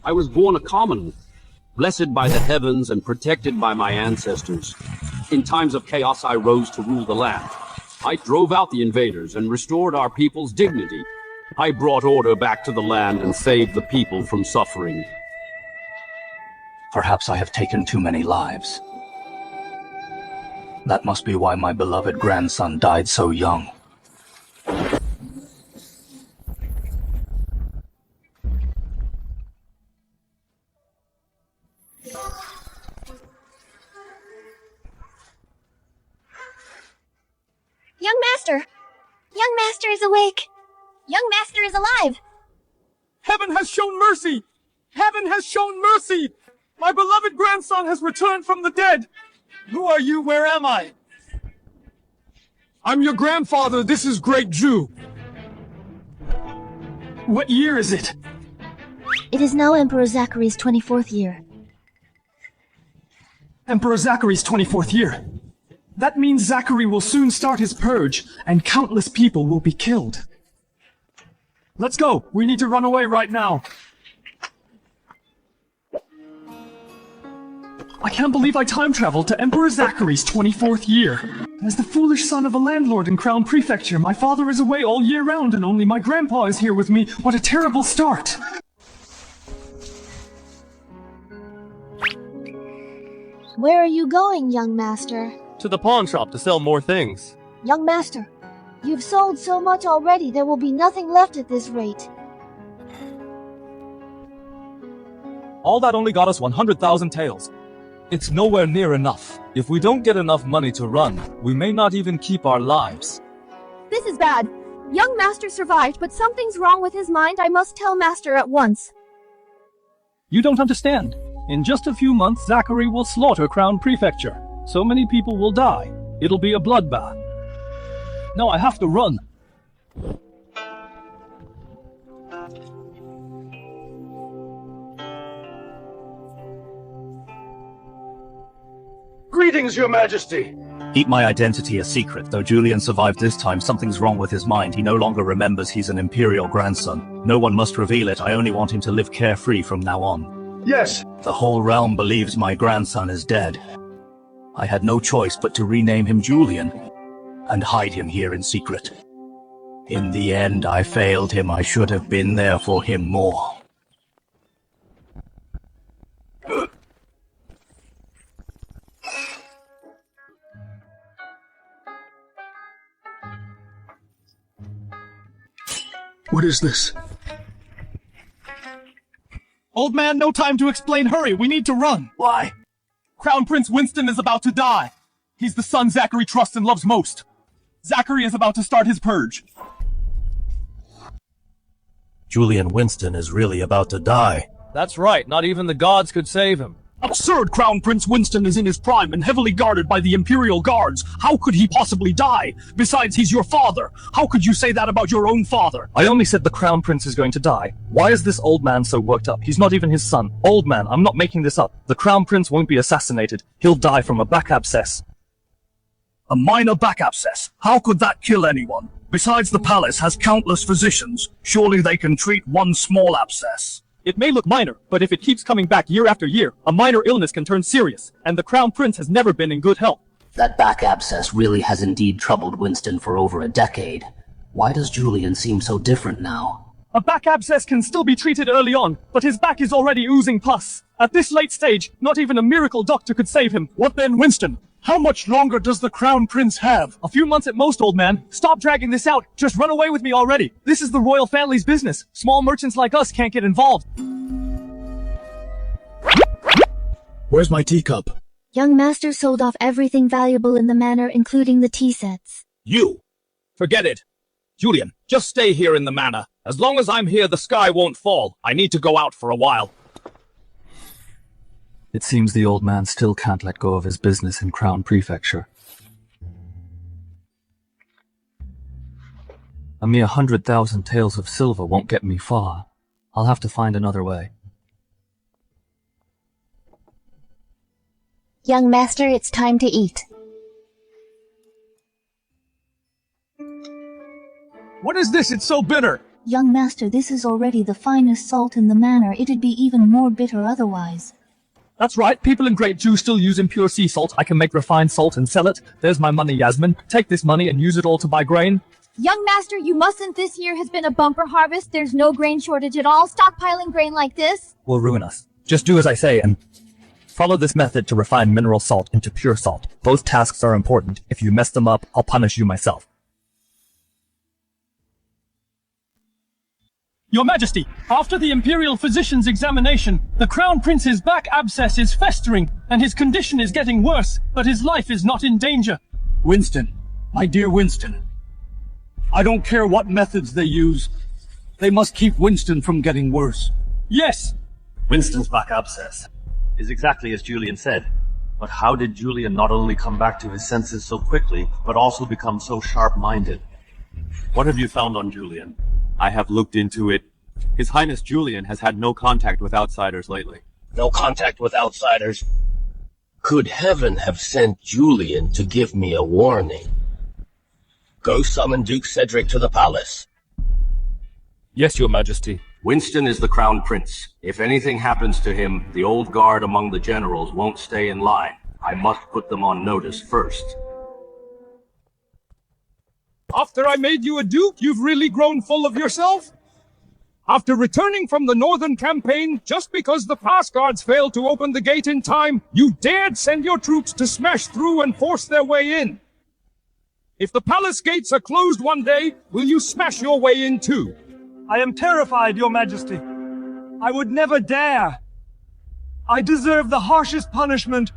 I was born a commoner, blessed by the heavens and protected by my ancestors. In times of chaos, I rose to rule the land. I drove out the invaders and restored our people's dignity. I brought order back to the land and saved the people from suffering. Perhaps I have taken too many lives. That must be why my beloved grandson died so young. Young Master! Young Master is awake! Young Master is alive! Heaven has shown mercy! Heaven has shown mercy! My beloved grandson has returned from the dead! Who are you? Where am I? I'm your grandfather. This is Great Jew. What year is it? It is now Emperor Zachary's 24th year. Emperor Zachary's 24th year. That means Zachary will soon start his purge, and countless people will be killed. Let's go. We need to run away right now. I can't believe I time-traveled to Emperor Zachary's 24th year. As the foolish son of a landlord in Crown Prefecture, my father is away all year round and only my grandpa is here with me. What a terrible start! Where are you going, young master? To the pawn shop to sell more things. Young master, you've sold so much already there will be nothing left at this rate. All that only got us 100,000 taels. It's nowhere near enough. If we don't get enough money to run, we may not even keep our lives. This is bad. Young Master survived, but something's wrong with his mind. I must tell Master at once. You don't understand. In just a few months, Zachary will slaughter Crown Prefecture. So many people will die. It'll be a bloodbath. Now I have to run. Greetings, Your Majesty! Keep my identity a secret. Though Julian survived this time, something's wrong with his mind. He no longer remembers he's an imperial grandson. No one must reveal it. I only want him to live carefree from now on. Yes. The whole realm believes my grandson is dead. I had no choice but to rename him Julian and hide him here in secret. In the end, I failed him. I should have been there for him more. What is this? Old man, no time to explain. Hurry, we need to run. Why? Crown Prince Winston is about to die. He's the son Zachary trusts and loves most. Zachary is about to start his purge. Julian Winston is really about to die. That's right, not even the gods could save him. Absurd! Crown Prince Winston is in his prime and heavily guarded by the Imperial Guards. How could he possibly die? Besides, he's your father. How could you say that about your own father? I only said the Crown Prince is going to die. Why is this old man so worked up? He's not even his son. Old man, I'm not making this up. The Crown Prince won't be assassinated. He'll die from a back abscess. A minor back abscess? How could that kill anyone? Besides, the palace has countless physicians. Surely they can treat one small abscess. It may look minor, but if it keeps coming back year after year, a minor illness can turn serious, and the Crown Prince has never been in good health. That back abscess really has indeed troubled Winston for over a decade. Why does Julian seem so different now? A back abscess can still be treated early on, but his back is already oozing pus. At this late stage, not even a miracle doctor could save him. What then, Winston? How much longer does the Crown Prince have? A few months at most, old man. Stop dragging this out. Just run away with me already. This is the royal family's business. Small merchants like us can't get involved. Where's my teacup? Young Master sold off everything valuable in the manor, including the tea sets. You! Forget it! Julian, just stay here in the manor. As long as I'm here, the sky won't fall. I need to go out for a while. It seems the old man still can't let go of his business in Crown Prefecture. A mere 100,000 taels of silver won't get me far. I'll have to find another way. Young Master, it's time to eat. What is this? It's so bitter. Young master, this is already the finest salt in the manor. It'd be even more bitter otherwise. That's right, people in Great Jew still use impure sea salt. I can make refined salt and sell it. There's my money, Yasmin. Take this money and use it all to buy grain. Young master, you mustn't. This year has been a bumper harvest. There's no grain shortage at all. Stockpiling grain like this Will ruin us. Just do as I say and follow this method to refine mineral salt into pure salt. Both tasks are important. If you mess them up, I'll punish you myself. Your Majesty, after the Imperial Physician's examination, the Crown Prince's back abscess is festering, and his condition is getting worse, but his life is not in danger. Winston, my dear Winston, I don't care what methods they use. They must keep Winston from getting worse. Yes. Winston's back abscess is exactly as Julian said. But how did Julian not only come back to his senses so quickly, but also become so sharp-minded? What have you found on Julian? I have looked into it. His Highness Julian has had no contact with outsiders lately. No contact with outsiders? Could heaven have sent Julian to give me a warning? Go summon Duke Cedric to the palace. Yes, Your Majesty. Winston is the Crown Prince. If anything happens to him, the old guard among the generals won't stay in line. I must put them on notice first. After I made you a duke, you've really grown full of yourself? After returning from the northern campaign, just because the pass guards failed to open the gate in time, you dared send your troops to smash through and force their way in. If the palace gates are closed one day, will you smash your way in too? I am terrified, Your Majesty. I would never dare. I deserve the harshest punishment.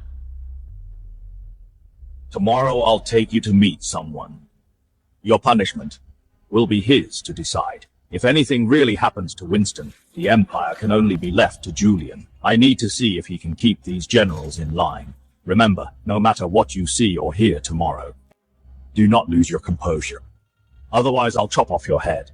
Tomorrow I'll take you to meet someone. Your punishment will be his to decide. If anything really happens to Winston, the Empire can only be left to Julian. I need to see if he can keep these generals in line. Remember, no matter what you see or hear tomorrow, do not lose your composure. Otherwise, I'll chop off your head.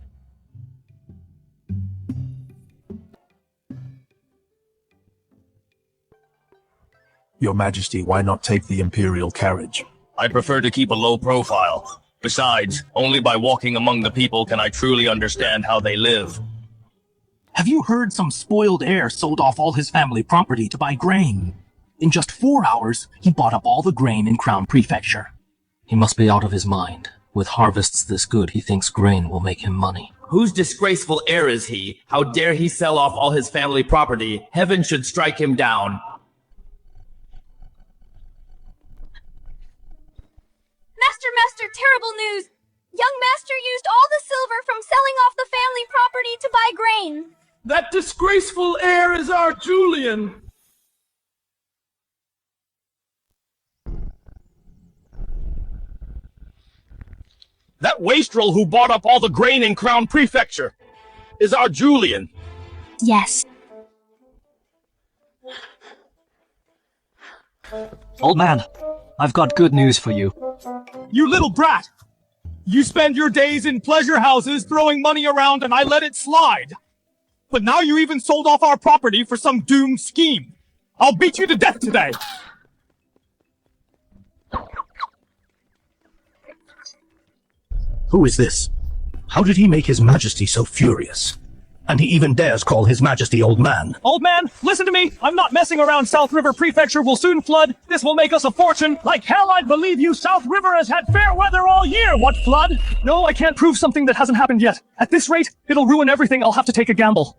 Your Majesty, why not take the Imperial carriage? I prefer to keep a low profile. Besides, only by walking among the people can I truly understand how they live. Have you heard some spoiled heir sold off all his family property to buy grain? In just 4 hours, he bought up all the grain in Crown Prefecture. He must be out of his mind. With harvests this good, he thinks grain will make him money. Whose disgraceful heir is he? How dare he sell off all his family property? Heaven should strike him down. Master, terrible news! Young master used all the silver from selling off the family property to buy grain. That disgraceful heir is our Julian. That wastrel who bought up all the grain in Crown Prefecture is our Julian. Yes. Old man, I've got good news for you. You little brat! You spend your days in pleasure houses throwing money around and I let it slide. But now you even sold off our property for some doomed scheme. I'll beat you to death today! Who is this? How did he make His Majesty so furious? And he even dares call His Majesty old man. Old man, listen to me. I'm not messing around. South River Prefecture will soon flood. This will make us a fortune. Like hell, I'd believe you. South River has had fair weather all year. What flood? No, I can't prove something that hasn't happened yet. At this rate, it'll ruin everything. I'll have to take a gamble.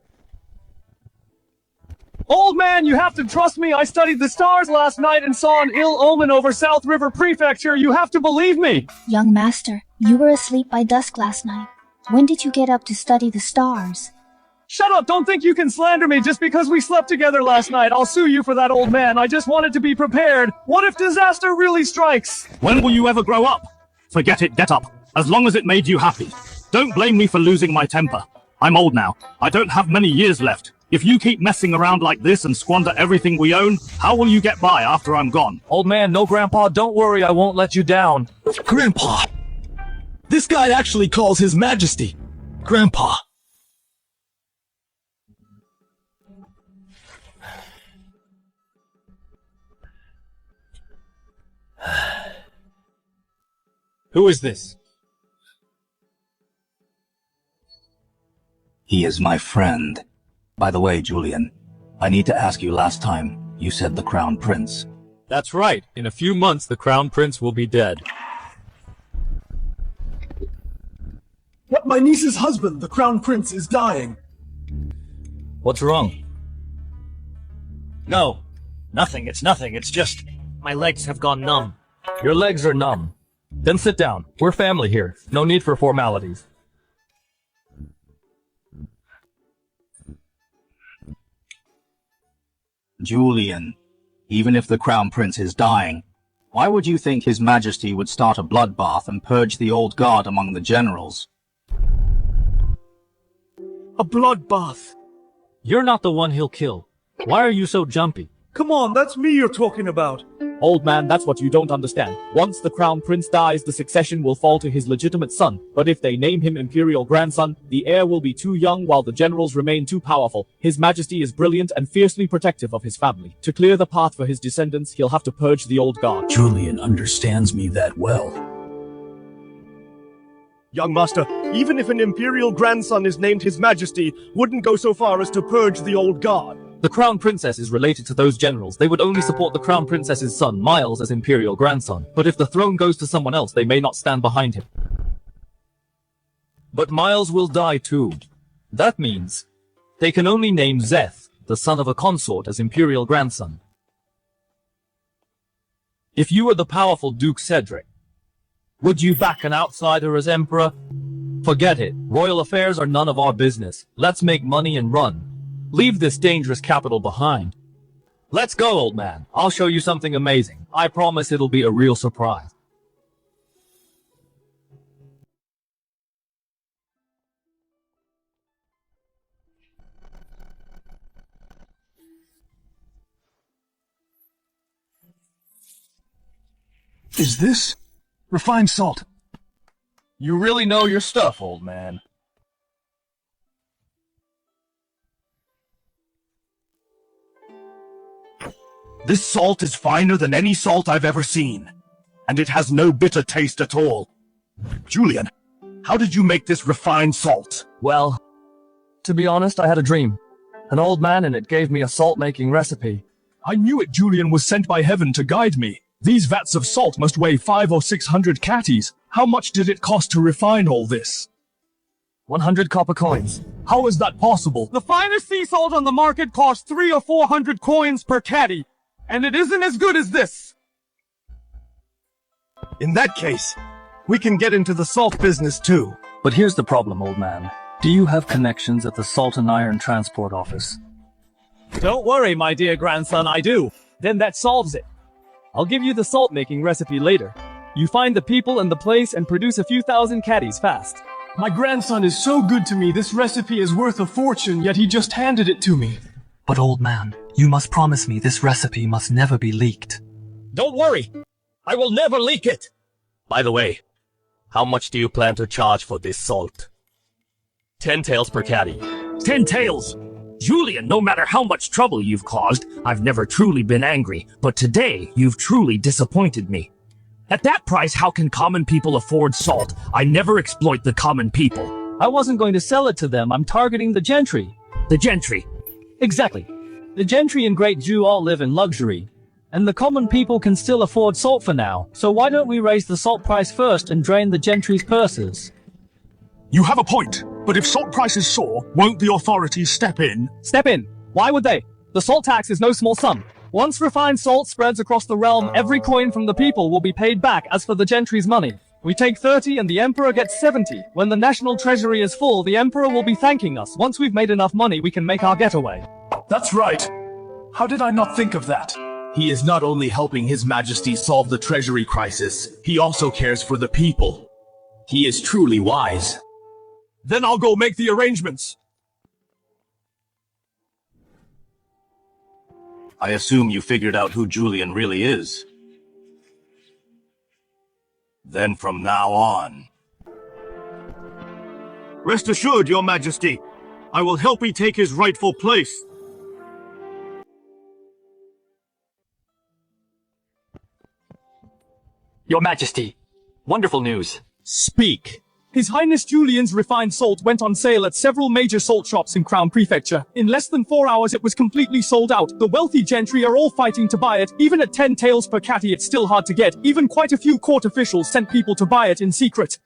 Old man, you have to trust me. I studied the stars last night and saw an ill omen over South River Prefecture. You have to believe me. Young master, you were asleep by dusk last night. When did you get up to study the stars? Shut up! Don't think you can slander me just because we slept together last night. I'll sue you for that, old man. I just wanted to be prepared. What if disaster really strikes? When will you ever grow up? Forget it, get up. As long as it made you happy. Don't blame me for losing my temper. I'm old now. I don't have many years left. If you keep messing around like this and squander everything we own, how will you get by after I'm gone? Old man, no grandpa, don't worry, I won't let you down. Grandpa! This guy actually calls His Majesty Grandpa. Who is this? He is my friend. By the way, Julian, I need to ask you, last time, you said the Crown Prince. That's right. In a few months, the Crown Prince will be dead. But my niece's husband, the Crown Prince, is dying. What's wrong? No. Nothing. It's nothing. It's just... my legs have gone numb. Your legs are numb. Then sit down. We're family here. No need for formalities. Julian, even if the Crown Prince is dying, why would you think His Majesty would start a bloodbath and purge the old guard among the generals? A bloodbath. You're not the one he'll kill. Why are you so jumpy? Come on, that's me you're talking about. Old man, that's what you don't understand. Once the crown prince dies, the succession will fall to his legitimate son. But if they name him imperial grandson, the heir will be too young while the generals remain too powerful. His Majesty is brilliant and fiercely protective of his family. To clear the path for his descendants, he'll have to purge the old guard. Julian understands me that well. Young master, even if an imperial grandson is named His Majesty, wouldn't go so far as to purge the old guard. The crown princess is related to those generals. They would only support the crown princess's son, Miles, as imperial grandson. But if the throne goes to someone else, they may not stand behind him. But Miles will die too. That means they can only name Zeth, the son of a consort, as imperial grandson. If you were the powerful Duke Cedric, would you back an outsider as emperor? Forget it. Royal affairs are none of our business. Let's make money and run. Leave this dangerous capital behind. Let's go, old man. I'll show you something amazing. I promise it'll be a real surprise. Is this refined salt? You really know your stuff, old man. This salt is finer than any salt I've ever seen, and it has no bitter taste at all. Julian, how did you make this refined salt? Well, to be honest, I had a dream. An old man, and it gave me a salt-making recipe. I knew it. Julian was sent by heaven to guide me. These vats of salt must weigh 500 or 600 catties. How much did it cost to refine all this? 100 copper coins. How is that possible? The finest sea salt on the market costs 300 or 400 coins per caddy, and it isn't as good as this. In that case, we can get into the salt business too. But here's the problem, old man. Do you have connections at the Salt and Iron Transport Office? Don't worry, my dear grandson, I do. Then that solves it. I'll give you the salt-making recipe later. You find the people and the place and produce a few thousand caddies fast. My grandson is so good to me. This recipe is worth a fortune, yet he just handed it to me. But old man, you must promise me this recipe must never be leaked. Don't worry. I will never leak it. By the way, how much do you plan to charge for this salt? 10 taels per caddy. 10 taels! Julian, no matter how much trouble you've caused, I've never truly been angry, but today you've truly disappointed me. At that price, how can common people afford salt? I never exploit the common people. I wasn't going to sell it to them. I'm targeting the gentry. The gentry? Exactly. The gentry and Great Jew all live in luxury, and the common people can still afford salt for now. So why don't we raise the salt price first and drain the gentry's purses? You have a point, but if salt prices soar, won't the authorities step in? Step in? Why would they? The salt tax is no small sum. Once refined salt spreads across the realm, every coin from the people will be paid back. As for the gentry's money, we take 30 and the emperor gets 70. When the national treasury is full, the emperor will be thanking us. Once we've made enough money, we can make our getaway. That's right. How did I not think of that? He is not only helping His Majesty solve the treasury crisis, he also cares for the people. He is truly wise. Then I'll go make the arrangements. I assume you figured out who Julian really is. Then from now on... Rest assured, Your Majesty, I will help he take his rightful place. Your Majesty, wonderful news. Speak, His Highness Julian's refined salt went on sale at several major salt shops in Crown Prefecture. In less than 4 hours it was completely sold out. The wealthy gentry are all fighting to buy it. Even at 10 taels per catty it's still hard to get. Even quite a few court officials sent people to buy it in secret.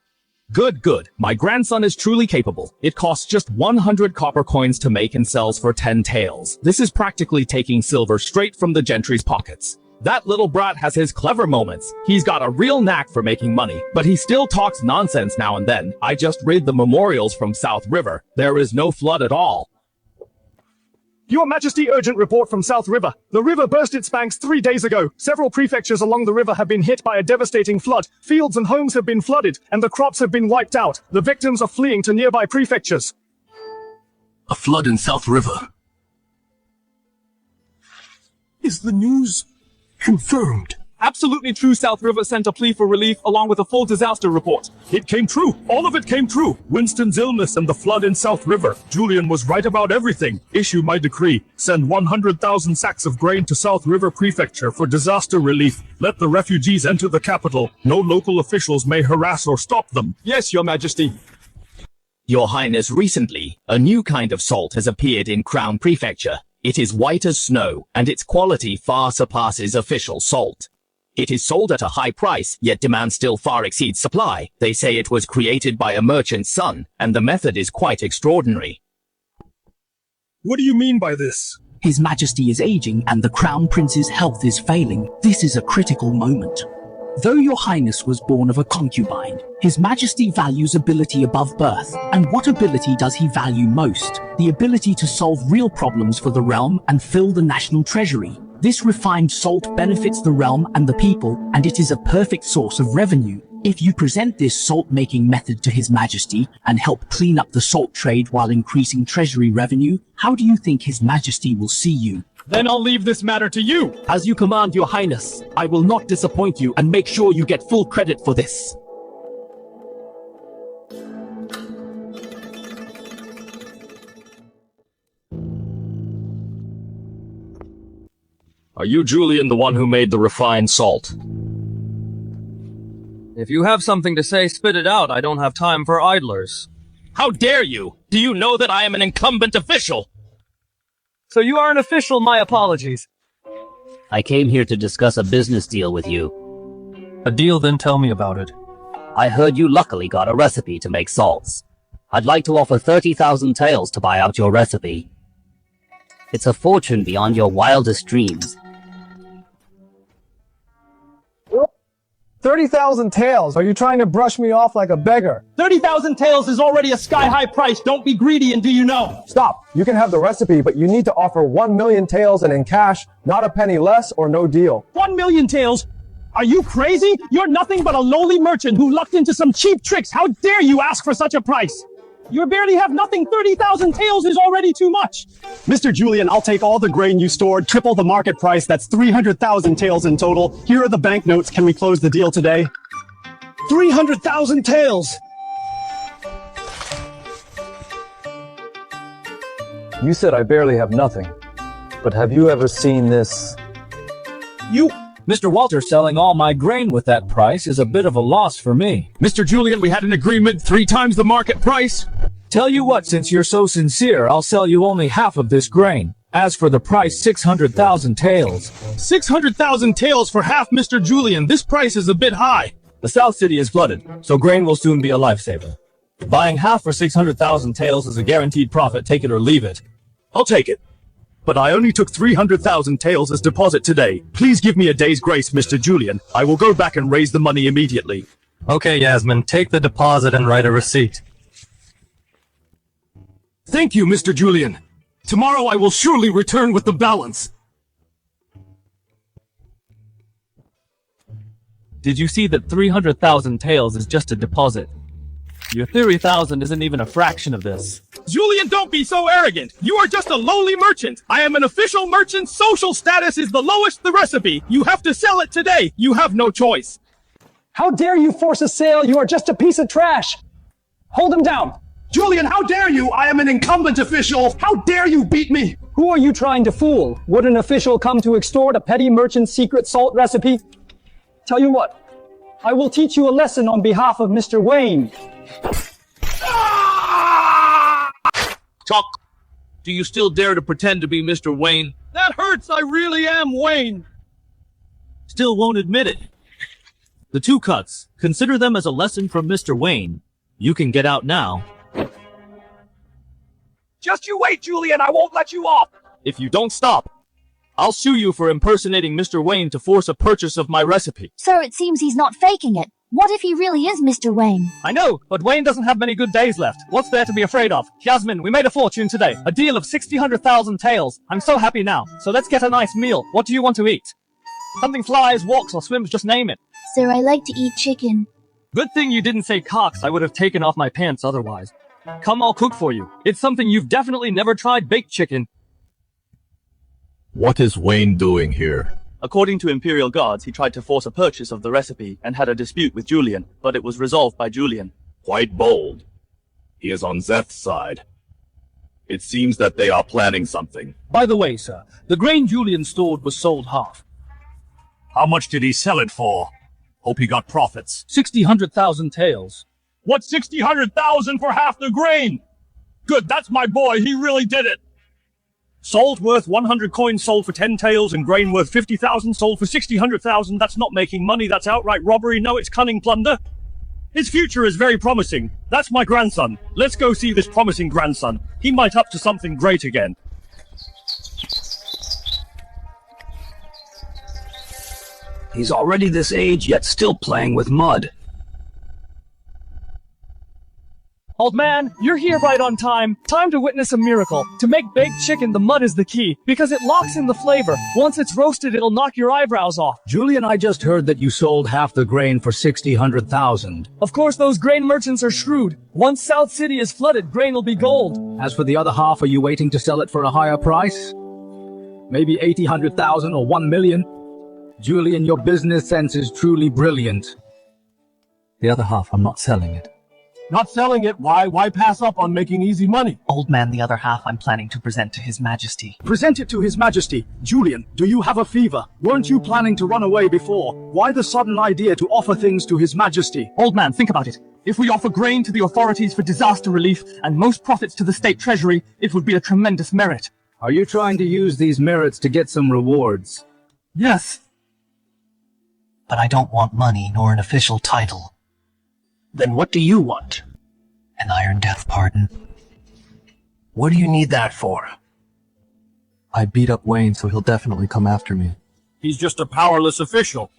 Good, good. My grandson is truly capable. It costs just 100 copper coins to make and sells for 10 taels. This is practically taking silver straight from the gentry's pockets. That little brat has his clever moments. He's got a real knack for making money, but he still talks nonsense now and then. I just read the memorials from South River. There is no flood at all. Your Majesty, urgent report from South River. The river burst its banks 3 days ago. Several prefectures along the river have been hit by a devastating flood. Fields and homes have been flooded, and the crops have been wiped out. The victims are fleeing to nearby prefectures. A flood in South River. Is the news confirmed? Absolutely true. South River sent a plea for relief along with a full disaster report. It came true. All of it came true. Winston's illness and the flood in South River. Julian was right about everything. Issue my decree. Send 100,000 sacks of grain to South River Prefecture for disaster relief. Let the refugees enter the capital. No local officials may harass or stop them. Yes, Your Majesty. Your Highness, recently, a new kind of salt has appeared in Crown Prefecture. It is white as snow, and its quality far surpasses official salt. It is sold at a high price, yet demand still far exceeds supply. They say it was created by a merchant's son, and the method is quite extraordinary. What do you mean by this? His Majesty is aging and the Crown Prince's health is failing. This is a critical moment. Though your Highness was born of a concubine, His Majesty values ability above birth. And what ability does he value most? The ability to solve real problems for the realm and fill the national treasury. This refined salt benefits the realm and the people, and it is a perfect source of revenue. If you present this salt-making method to His Majesty and help clean up the salt trade while increasing treasury revenue, how do you think His Majesty will see you? Then I'll leave this matter to you. As you command, Your Highness, I will not disappoint you and make sure you get full credit for this. Are you, Julian, the one who made the refined salt? If you have something to say, spit it out. I don't have time for idlers. How dare you? Do you know that I am an incumbent official? So you are an official, my apologies. I came here to discuss a business deal with you. A deal? Then tell me about it. I heard you luckily got a recipe to make salts. I'd like to offer 30,000 taels to buy out your recipe. It's a fortune beyond your wildest dreams. 30,000 taels. Are you trying to brush me off like a beggar? 30,000 taels is already a sky-high price. Don't be greedy, and do you know? Stop. You can have the recipe, but you need to offer 1 million taels and in cash, not a penny less or no deal. 1 million taels? Are you crazy? You're nothing but a lowly merchant who lucked into some cheap tricks. How dare you ask for such a price? You barely have nothing. 30,000 taels is already too much. Mr. Julian, I'll take all the grain you stored, triple the market price. That's 300,000 taels in total. Here are the banknotes. Can we close the deal today? 300,000 taels. You said I barely have nothing. But have you ever seen this? Mr. Walter selling all my grain with that price is a bit of a loss for me. Mr. Julian, we had an agreement 3 times the market price. Tell you what, since you're so sincere, I'll sell you only half of this grain. As for the price, 600,000 taels. 600,000 taels for half, Mr. Julian. This price is a bit high. The South City is flooded, so grain will soon be a lifesaver. Buying half for 600,000 taels is a guaranteed profit. Take it or leave it. I'll take it. But I only took 300,000 taels as deposit today. Please give me a day's grace, Mr. Julian. I will go back and raise the money immediately. Okay, Yasmin, take the deposit and write a receipt. Thank you, Mr. Julian. Tomorrow I will surely return with the balance. Did you see that 300,000 taels is just a deposit? Your 30,000 isn't even a fraction of this. Julian, don't be so arrogant. You are just a lowly merchant. I am an official merchant. Social status is the lowest the recipe. You have to sell it today. You have no choice. How dare you force a sale? You are just a piece of trash. Hold him down. Julian, how dare you? I am an incumbent official. How dare you beat me? Who are you trying to fool? Would an official come to extort a petty merchant's secret salt recipe? Tell you what, I will teach you a lesson on behalf of Mr. Wayne. Chuck, do you still dare to pretend to be Mr. Wayne? That hurts, I really am Wayne. Still won't admit it. The 2 cuts, consider them as a lesson from Mr. Wayne. You can get out now. Just you wait, Julian, I won't let you off. If you don't stop, I'll sue you for impersonating Mr. Wayne to force a purchase of my recipe. Sir, it seems he's not faking it. What if he really is Mr. Wayne? I know, but Wayne doesn't have many good days left. What's there to be afraid of? Jasmine, we made a fortune today. A deal of 600,000 taels. I'm so happy now. So let's get a nice meal. What do you want to eat? Something flies, walks, or swims, just name it. Sir, I like to eat chicken. Good thing you didn't say cocks. I would have taken off my pants otherwise. Come, I'll cook for you. It's something you've definitely never tried, baked chicken. What is Wayne doing here? According to Imperial guards, he tried to force a purchase of the recipe and had a dispute with Julian, but it was resolved by Julian. Quite bold. He is on Zeth's side. It seems that they are planning something. By the way, sir, the grain Julian stored was sold half. How much did he sell it for? Hope he got profits. 100,000 taels. What's 100,000 for half the grain? Good, that's my boy, he really did it. Salt worth 100 coins sold for 10 taels and grain worth 50,000 sold for 100,000. That's not making money, that's outright robbery. No, it's cunning plunder. His future is very promising. That's my grandson. Let's go see this promising grandson. He might up to something great again. He's already this age, yet still playing with mud. Old man, you're here right on time. Time to witness a miracle. To make baked chicken, the mud is the key, because it locks in the flavor. Once it's roasted, it'll knock your eyebrows off. Julian, I just heard that you sold half the grain for 100,000. Of course, those grain merchants are shrewd. Once South City is flooded, grain will be gold. As for the other half, are you waiting to sell it for a higher price? Maybe 100,000 or 1 million? Julian, your business sense is truly brilliant. The other half, I'm not selling it. Not selling it, why pass up on making easy money? Old man, the other half I'm planning to present to His Majesty. Present it to His Majesty. Julian, do you have a fever? Weren't you planning to run away before? Why the sudden idea to offer things to His Majesty? Old man, think about it. If we offer grain to the authorities for disaster relief and most profits to the state treasury, it would be a tremendous merit. Are you trying to use these merits to get some rewards? Yes. But I don't want money nor an official title. Then what do you want? An Iron Death pardon. What do you need that for? I beat up Wayne, so he'll definitely come after me. He's just a powerless official.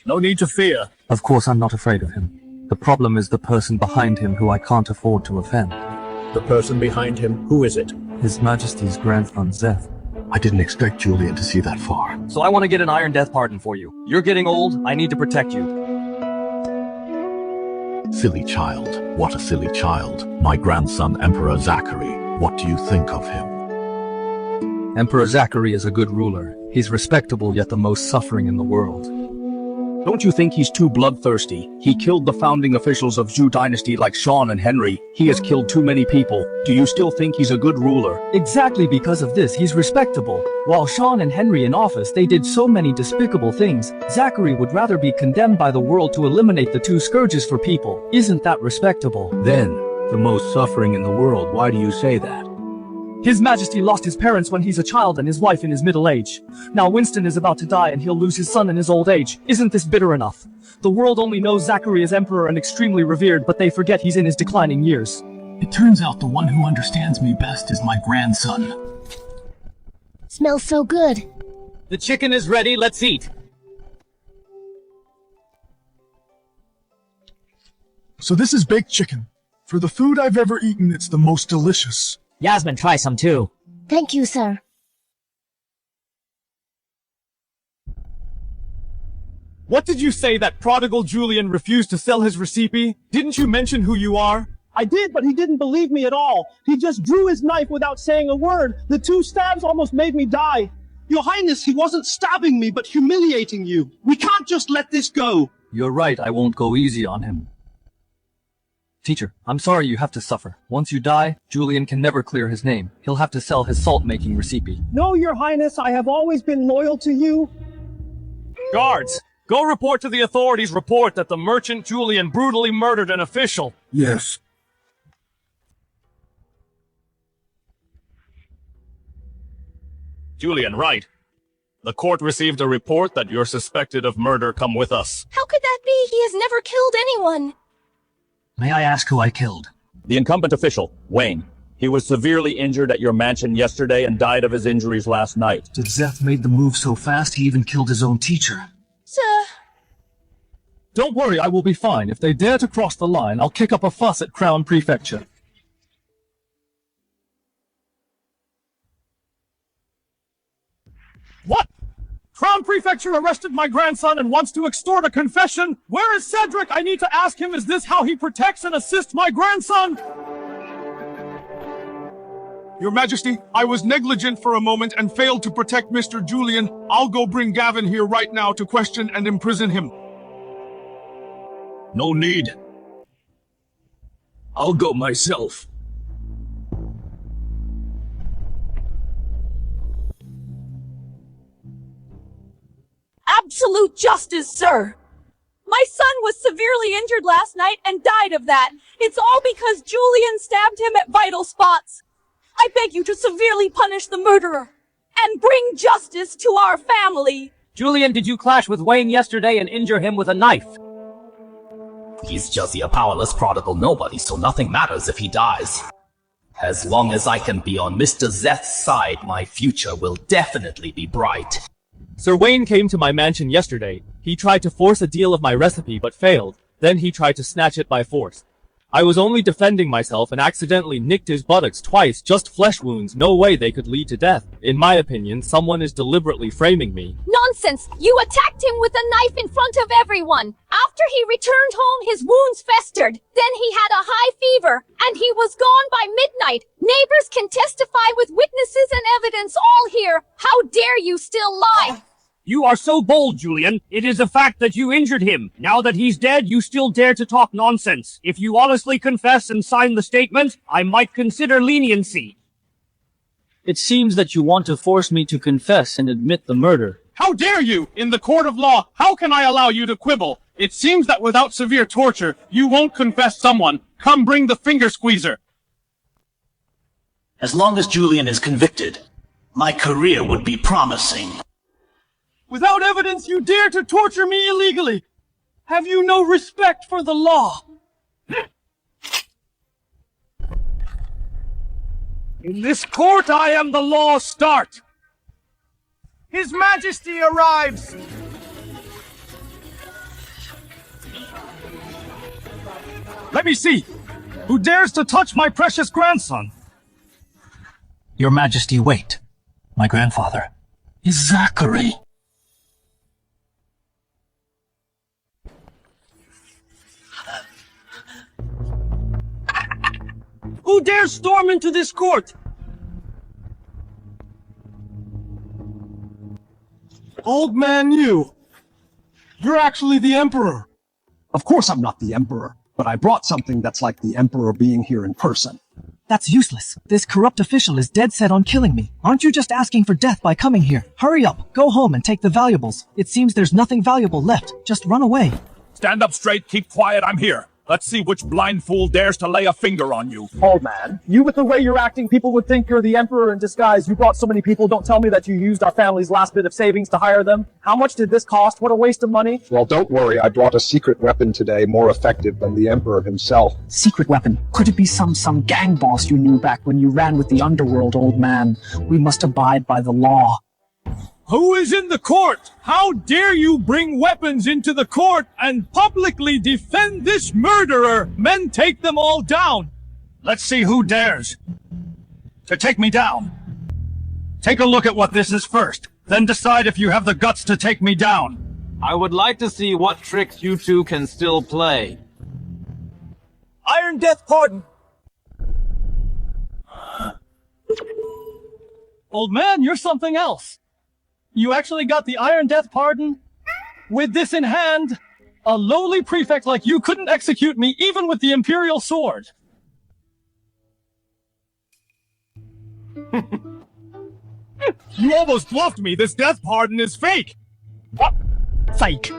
No need to fear. Of course I'm not afraid of him. The problem is the person behind him who I can't afford to offend. The person behind him, who is it? His Majesty's grandson, Zeth. I didn't expect Julian to see that far. So I want to get an Iron Death pardon for you. You're getting old, I need to protect you. Silly child. What a silly child. My grandson, Emperor Zachary. What do you think of him? Emperor Zachary is a good ruler. He's respectable, yet the most suffering in the world. Don't you think he's too bloodthirsty? He killed the founding officials of Zhou Dynasty like Sean and Henry. He has killed too many people. Do you still think he's a good ruler? Exactly because of this, he's respectable. While Sean and Henry in office, they did so many despicable things. Zachary would rather be condemned by the world to eliminate the 2 scourges for people. Isn't that respectable? Then, the most suffering in the world, why do you say that? His Majesty lost his parents when he's a child and his wife in his middle age. Now Winston is about to die and he'll lose his son in his old age. Isn't this bitter enough? The world only knows Zachary is emperor and extremely revered, but they forget he's in his declining years. It turns out the one who understands me best is my grandson. Smells so good. The chicken is ready, let's eat. So this is baked chicken. For the food I've ever eaten, it's the most delicious. Yasmin, try some too. Thank you, sir. What did you say that prodigal Julian refused to sell his recipe? Didn't you mention who you are? I did, but he didn't believe me at all. He just drew his knife without saying a word. The 2 stabs almost made me die. Your Highness, he wasn't stabbing me, but humiliating you. We can't just let this go. You're right, I won't go easy on him. Teacher, I'm sorry you have to suffer. Once you die, Julian can never clear his name. He'll have to sell his salt-making recipe. No, Your Highness, I have always been loyal to you. Guards! Go report to the authorities. Report that the merchant Julian brutally murdered an official. Yes. Julian, right. The court received a report that you're suspected of murder. Come with us. How could that be? He has never killed anyone. May I ask who I killed? The incumbent official, Wayne. He was severely injured at your mansion yesterday and died of his injuries last night. Did Zeth made the move so fast he even killed his own teacher? Sir. Don't worry, I will be fine. If they dare to cross the line, I'll kick up a fuss at Crown Prefecture. What? Crown Prefecture arrested my grandson and wants to extort a confession? Where is Cedric? I need to ask him, is this how he protects and assists my grandson? Your Majesty, I was negligent for a moment and failed to protect Mr. Julian. I'll go bring Gavin here right now to question and imprison him. No need. I'll go myself. Absolute justice, sir! My son was severely injured last night and died of that. It's all because Julian stabbed him at vital spots. I beg you to severely punish the murderer and bring justice to our family. Julian, did you clash with Wayne yesterday and injure him with a knife? He's just a powerless prodigal nobody, so nothing matters if he dies. As long as I can be on Mr. Zeth's side, my future will definitely be bright. Sir Wayne came to my mansion yesterday. He tried to force a deal of my recipe but failed. Then he tried to snatch it by force. I was only defending myself and accidentally nicked his buttocks twice, just flesh wounds, no way they could lead to death. In my opinion, someone is deliberately framing me. Nonsense! You attacked him with a knife in front of everyone! After he returned home, his wounds festered. Then he had a high fever, and he was gone by midnight. Neighbors can testify with witnesses and evidence all here. How dare you still lie? You are so bold, Julian. It is a fact that you injured him. Now that he's dead, you still dare to talk nonsense. If you honestly confess and sign the statement, I might consider leniency. It seems that you want to force me to confess and admit the murder. How dare you! In the court of law, how can I allow you to quibble? It seems that without severe torture, you won't confess someone. Come bring the finger squeezer. As long as Julian is convicted, my career would be promising. Without evidence, you dare to torture me illegally! Have you no respect for the law? In this court, I am the law start! His Majesty arrives! Let me see! Who dares to touch my precious grandson? Your Majesty, wait. My grandfather is Zachary. Who dares storm into this court? Old man you. You're actually the Emperor. Of course I'm not the Emperor, but I brought something that's like the Emperor being here in person. That's useless. This corrupt official is dead set on killing me. Aren't you just asking for death by coming here? Hurry up, go home and take the valuables. It seems there's nothing valuable left. Just run away. Stand up straight, keep quiet, I'm here. Let's see which blind fool dares to lay a finger on you. Old man, you with the way you're acting, people would think you're the Emperor in disguise. You brought so many people, don't tell me that you used our family's last bit of savings to hire them. How much did this cost? What a waste of money. Well, don't worry, I brought a secret weapon today, more effective than the Emperor himself. Secret weapon? Could it be some gang boss you knew back when you ran with the underworld, old man? We must abide by the law. Who is in the court? How dare you bring weapons into the court and publicly defend this murderer? Men, take them all down. Let's see who dares to take me down. Take a look at what this is first, then decide if you have the guts to take me down. I would like to see what tricks you two can still play. Iron Death Pardon. Old man, you're something else. You actually got the Iron Death Pardon? With this in hand, a lowly prefect like you couldn't execute me even with the Imperial Sword. You almost bluffed me. This death pardon is fake. What? Fake.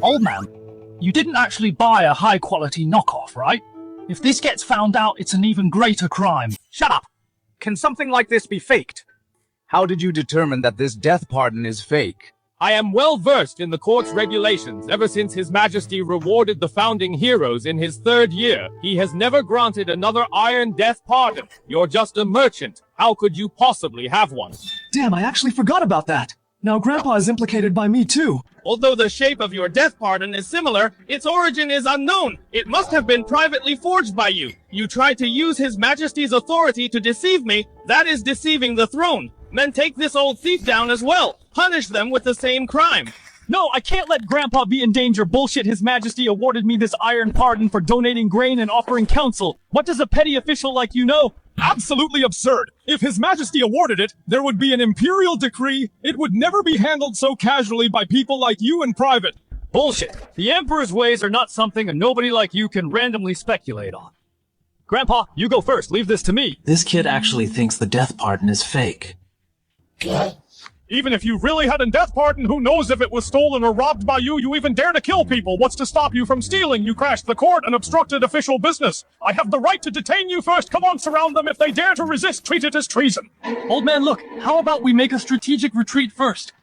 Old man, you didn't actually buy a high-quality knockoff, right? If this gets found out, it's an even greater crime. Shut up! Can something like this be faked? How did you determine that this death pardon is fake? I am well versed in the court's regulations. Ever since His Majesty rewarded the founding heroes in his 3rd year, he has never granted another Iron Death pardon. You're just a merchant. How could you possibly have one? Damn, I actually forgot about that. Now Grandpa is implicated by me too. Although the shape of your death pardon is similar, its origin is unknown. It must have been privately forged by you. You tried to use His Majesty's authority to deceive me. That is deceiving the throne. Then take this old thief down as well. Punish them with the same crime. No, I can't let Grandpa be in danger. Bullshit, His Majesty awarded me this iron pardon for donating grain and offering counsel. What does a petty official like you know? Absolutely absurd. If His Majesty awarded it, there would be an imperial decree. It would never be handled so casually by people like you in private. Bullshit. The Emperor's ways are not something a nobody like you can randomly speculate on. Grandpa, you go first. Leave this to me. This kid actually thinks the death pardon is fake. Even if you really had a death pardon, who knows if it was stolen or robbed by you? You even dare to kill people. What's to stop you from stealing? You crashed the court and obstructed official business. I have the right to detain you first. Come on, surround them. If they dare to resist, treat it as treason. Old man, look. How about we make a strategic retreat first?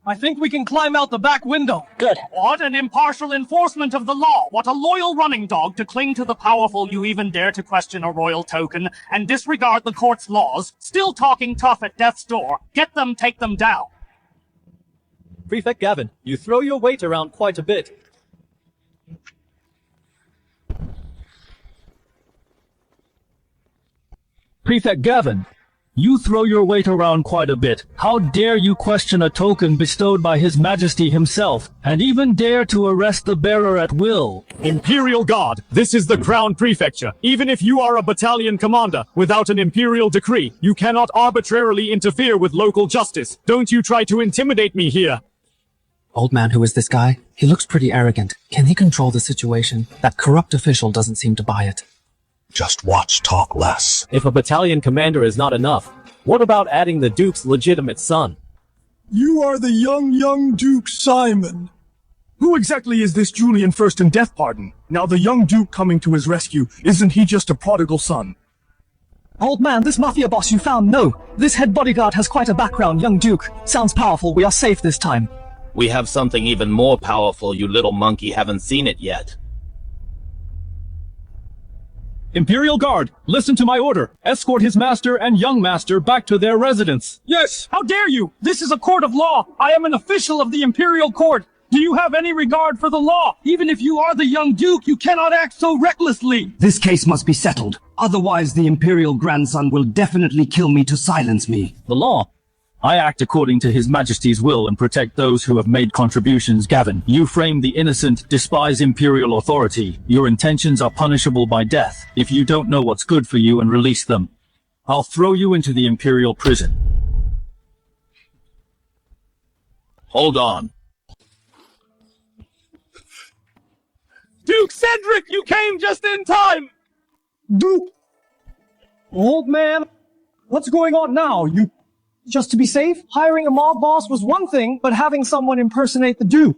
I think we can climb out the back window. Good. What an impartial enforcement of the law. What a loyal running dog to cling to the powerful. You even dare to question a royal token and disregard the court's laws. Still talking tough at death's door. Get them, take them down. Prefect Gavin, you throw your weight around quite a bit. Prefect Gavin, you throw your weight around quite a bit. How dare you question a token bestowed by His Majesty himself, and even dare to arrest the bearer at will? Imperial Guard, this is the Crown Prefecture. Even if you are a battalion commander, without an imperial decree, you cannot arbitrarily interfere with local justice. Don't you try to intimidate me here. Old man, who is this guy? He looks pretty arrogant. Can he control the situation? That corrupt official doesn't seem to buy it. Just watch, talk less. If a battalion commander is not enough, what about adding the Duke's legitimate son? You are the young Duke Simon. Who exactly is this Julian First in death pardon? Now the young Duke coming to his rescue, isn't he just a prodigal son? Old man, this mafia boss you found, no. This head bodyguard has quite a background, young Duke. Sounds powerful, we are safe this time. We have something even more powerful, you little monkey haven't seen it yet. Imperial Guard, listen to my order. Escort his master and young master back to their residence. Yes! How dare you! This is a court of law! I am an official of the Imperial Court! Do you have any regard for the law? Even if you are the young Duke, you cannot act so recklessly! This case must be settled. Otherwise, the Imperial grandson will definitely kill me to silence me. The law? I act according to His Majesty's will and protect those who have made contributions. Gavin, you frame the innocent, despise imperial authority. Your intentions are punishable by death. If you don't know what's good for you and release them, I'll throw you into the imperial prison. Hold on. Duke Cedric, you came just in time! Duke! Old man, what's going on now? Just to be safe, hiring a mob boss was one thing, but having someone impersonate the Duke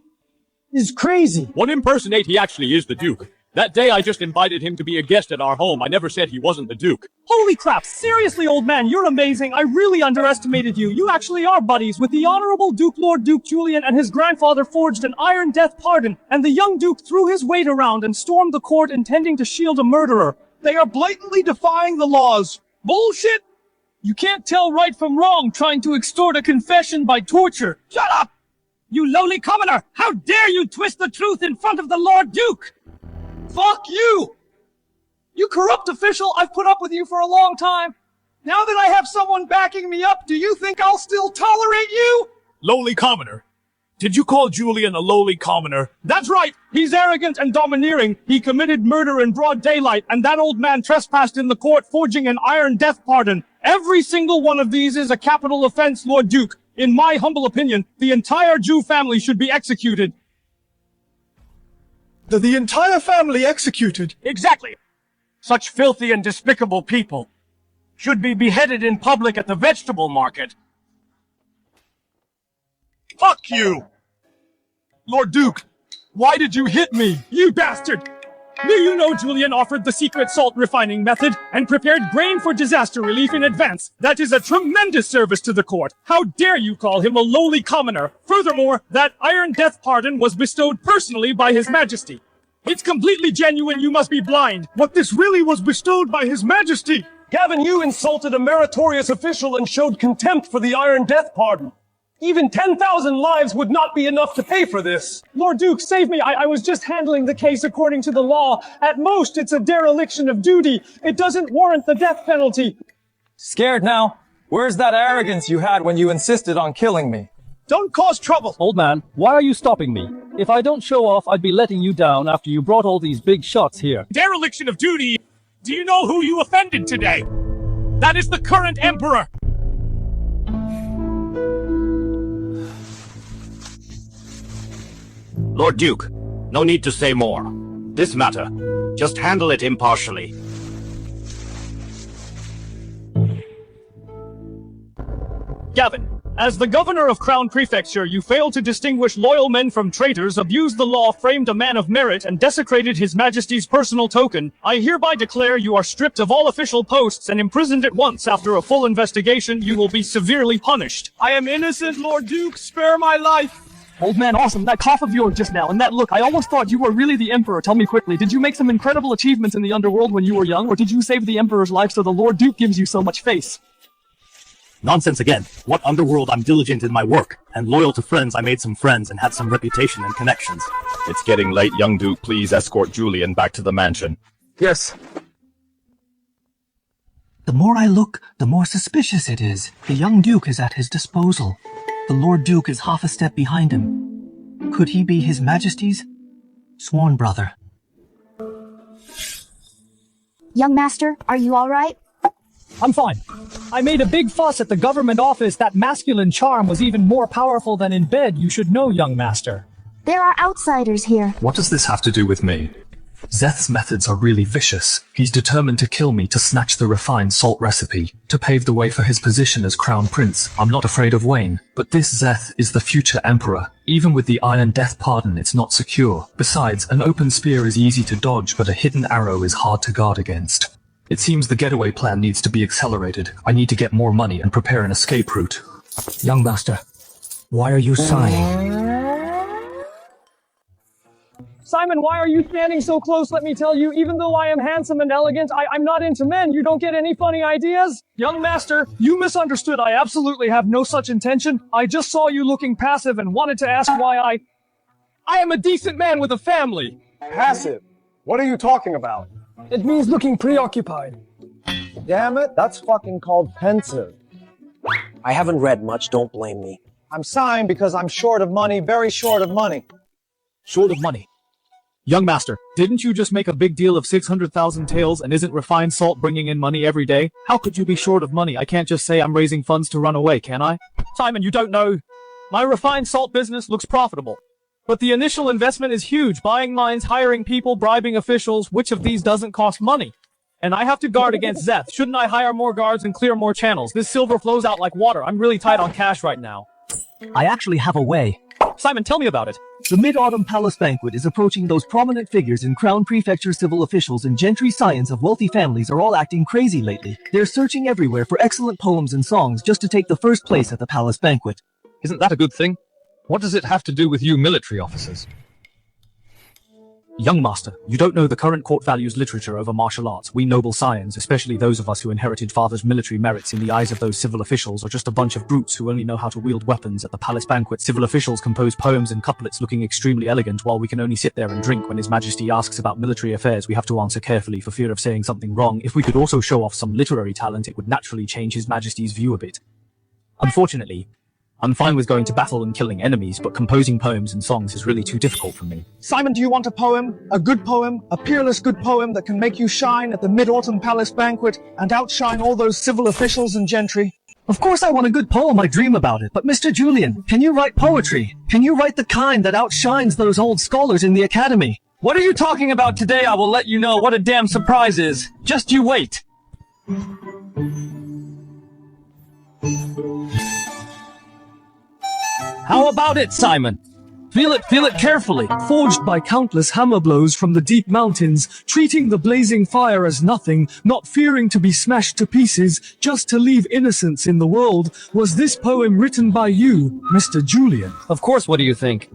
is crazy. What impersonate? He actually is the Duke. That day I just invited him to be a guest at our home. I never said he wasn't the Duke. Holy crap, seriously, old man, you're amazing. I really underestimated you. You actually are buddies with the Honorable Duke Lord Duke Julian, and his grandfather forged an Iron Death pardon, and the young Duke threw his weight around and stormed the court intending to shield a murderer. They are blatantly defying the laws. Bullshit! You can't tell right from wrong trying to extort a confession by torture. Shut up! You lowly commoner! How dare you twist the truth in front of the Lord Duke! Fuck you! You corrupt official, I've put up with you for a long time. Now that I have someone backing me up, do you think I'll still tolerate you? Lowly commoner. Did you call Julian a lowly commoner? That's right! He's arrogant and domineering. He committed murder in broad daylight, and that old man trespassed in the court forging an Iron Death pardon. Every single one of these is a capital offense, Lord Duke. In my humble opinion, the entire Jew family should be executed. The entire family executed? Exactly! Such filthy and despicable people should be beheaded in public at the vegetable market. Fuck you! Lord Duke, Why did you hit me? You bastard! Do you know Julian offered the secret salt refining method and prepared grain for disaster relief in advance? That is a tremendous service to the court. How dare you call him a lowly commoner? Furthermore, that Iron Death pardon was bestowed personally by His Majesty. It's completely genuine, you must be blind. But this really was bestowed by His Majesty. Gavin, you insulted a meritorious official and showed contempt for the Iron Death pardon. Even 10,000 lives would not be enough to pay for this. Lord Duke, save me. I was just handling the case according to the law. At most, it's a dereliction of duty. It doesn't warrant the death penalty. Scared now? Where's that arrogance you had when you insisted on killing me? Don't cause trouble! Old man, why are you stopping me? If I don't show off, I'd be letting you down after you brought all these big shots here. Dereliction of duty? Do you know who you offended today? That is the current emperor! Lord Duke, no need to say more. This matter, just handle it impartially. Gavin, as the governor of Crown Prefecture, you failed to distinguish loyal men from traitors, abused the law, framed a man of merit, and desecrated His Majesty's personal token. I hereby declare you are stripped of all official posts and imprisoned at once. After a full investigation, you will be severely punished. I am innocent, Lord Duke. Spare my life. Old man, awesome. That cough of yours just now, and that look, I almost thought you were really the Emperor. Tell me quickly, did you make some incredible achievements in the underworld when you were young, or did you save the Emperor's life so the Lord Duke gives you so much face? Nonsense again. What underworld? I'm diligent in my work, and loyal to friends. I made some friends and had some reputation and connections. It's getting late, young Duke. Please escort Julian back to the mansion. Yes. The more I look, the more suspicious it is. The young Duke is at his disposal. The Lord Duke is half a step behind him. Could he be His Majesty's sworn brother? Young master, are you all right? I'm fine. I made a big fuss at the government office. That masculine charm was even more powerful than in bed. You should know, young master. There are outsiders here. What does this have to do with me? Zeth's methods are really vicious. He's determined to kill me to snatch the refined salt recipe, to pave the way for his position as crown prince. I'm not afraid of Wayne, but this Zeth is the future emperor. Even with the Iron Death pardon, it's not secure. Besides, an open spear is easy to dodge, but a hidden arrow is hard to guard against. It seems the getaway plan needs to be accelerated. I need to get more money and prepare an escape route. Young master, why are you sighing? Simon, why are you standing so close? Let me tell you, even though I am handsome and elegant, I'm not into men. You don't get any funny ideas? Young master, you misunderstood. I absolutely have no such intention. I just saw you looking passive and wanted to ask why I am a decent man with a family. Passive? What are you talking about? It means looking preoccupied. Damn it, that's fucking called pensive. I haven't read much, don't blame me. I'm sighing because I'm short of money, very short of money. Short of money. Young master, didn't you just make a big deal of 600,000 taels, and isn't refined salt bringing in money every day? How could you be short of money? I can't just say I'm raising funds to run away, can I? Simon, you don't know. My refined salt business looks profitable. But the initial investment is huge. Buying mines, hiring people, bribing officials. Which of these doesn't cost money? And I have to guard against Zeth. Shouldn't I hire more guards and clear more channels? This silver flows out like water. I'm really tight on cash right now. I actually have a way. Simon, tell me about it. The Mid-Autumn Palace Banquet is approaching. Those prominent figures in Crown Prefecture civil officials and gentry scions of wealthy families are all acting crazy lately. They're searching everywhere for excellent poems and songs just to take the first place at the palace banquet. Isn't that a good thing? What does it have to do with you military officers? Young master, you don't know the current court values literature over martial arts. We noble scions, especially those of us who inherited father's military merits, in the eyes of those civil officials, are just a bunch of brutes who only know how to wield weapons. At the palace banquet, civil officials compose poems and couplets looking extremely elegant, while we can only sit there and drink. When His Majesty asks about military affairs, we have to answer carefully for fear of saying something wrong. If we could also show off some literary talent, it would naturally change His Majesty's view a bit. Unfortunately, I'm fine with going to battle and killing enemies, but composing poems and songs is really too difficult for me. Simon, do you want a poem? A good poem? A peerless good poem that can make you shine at the Mid-Autumn Palace Banquet and outshine all those civil officials and gentry? Of course I want a good poem. I dream about it. But Mr. Julian, can you write poetry? Can you write the kind that outshines those old scholars in the academy? What are you talking about today? I will let you know what a damn surprise is. Just you wait. How about it, Simon? Feel it carefully. Forged by countless hammer blows from the deep mountains, treating the blazing fire as nothing, not fearing to be smashed to pieces, just to leave innocence in the world, was this poem written by you, Mr. Julian. Of course, what do you think?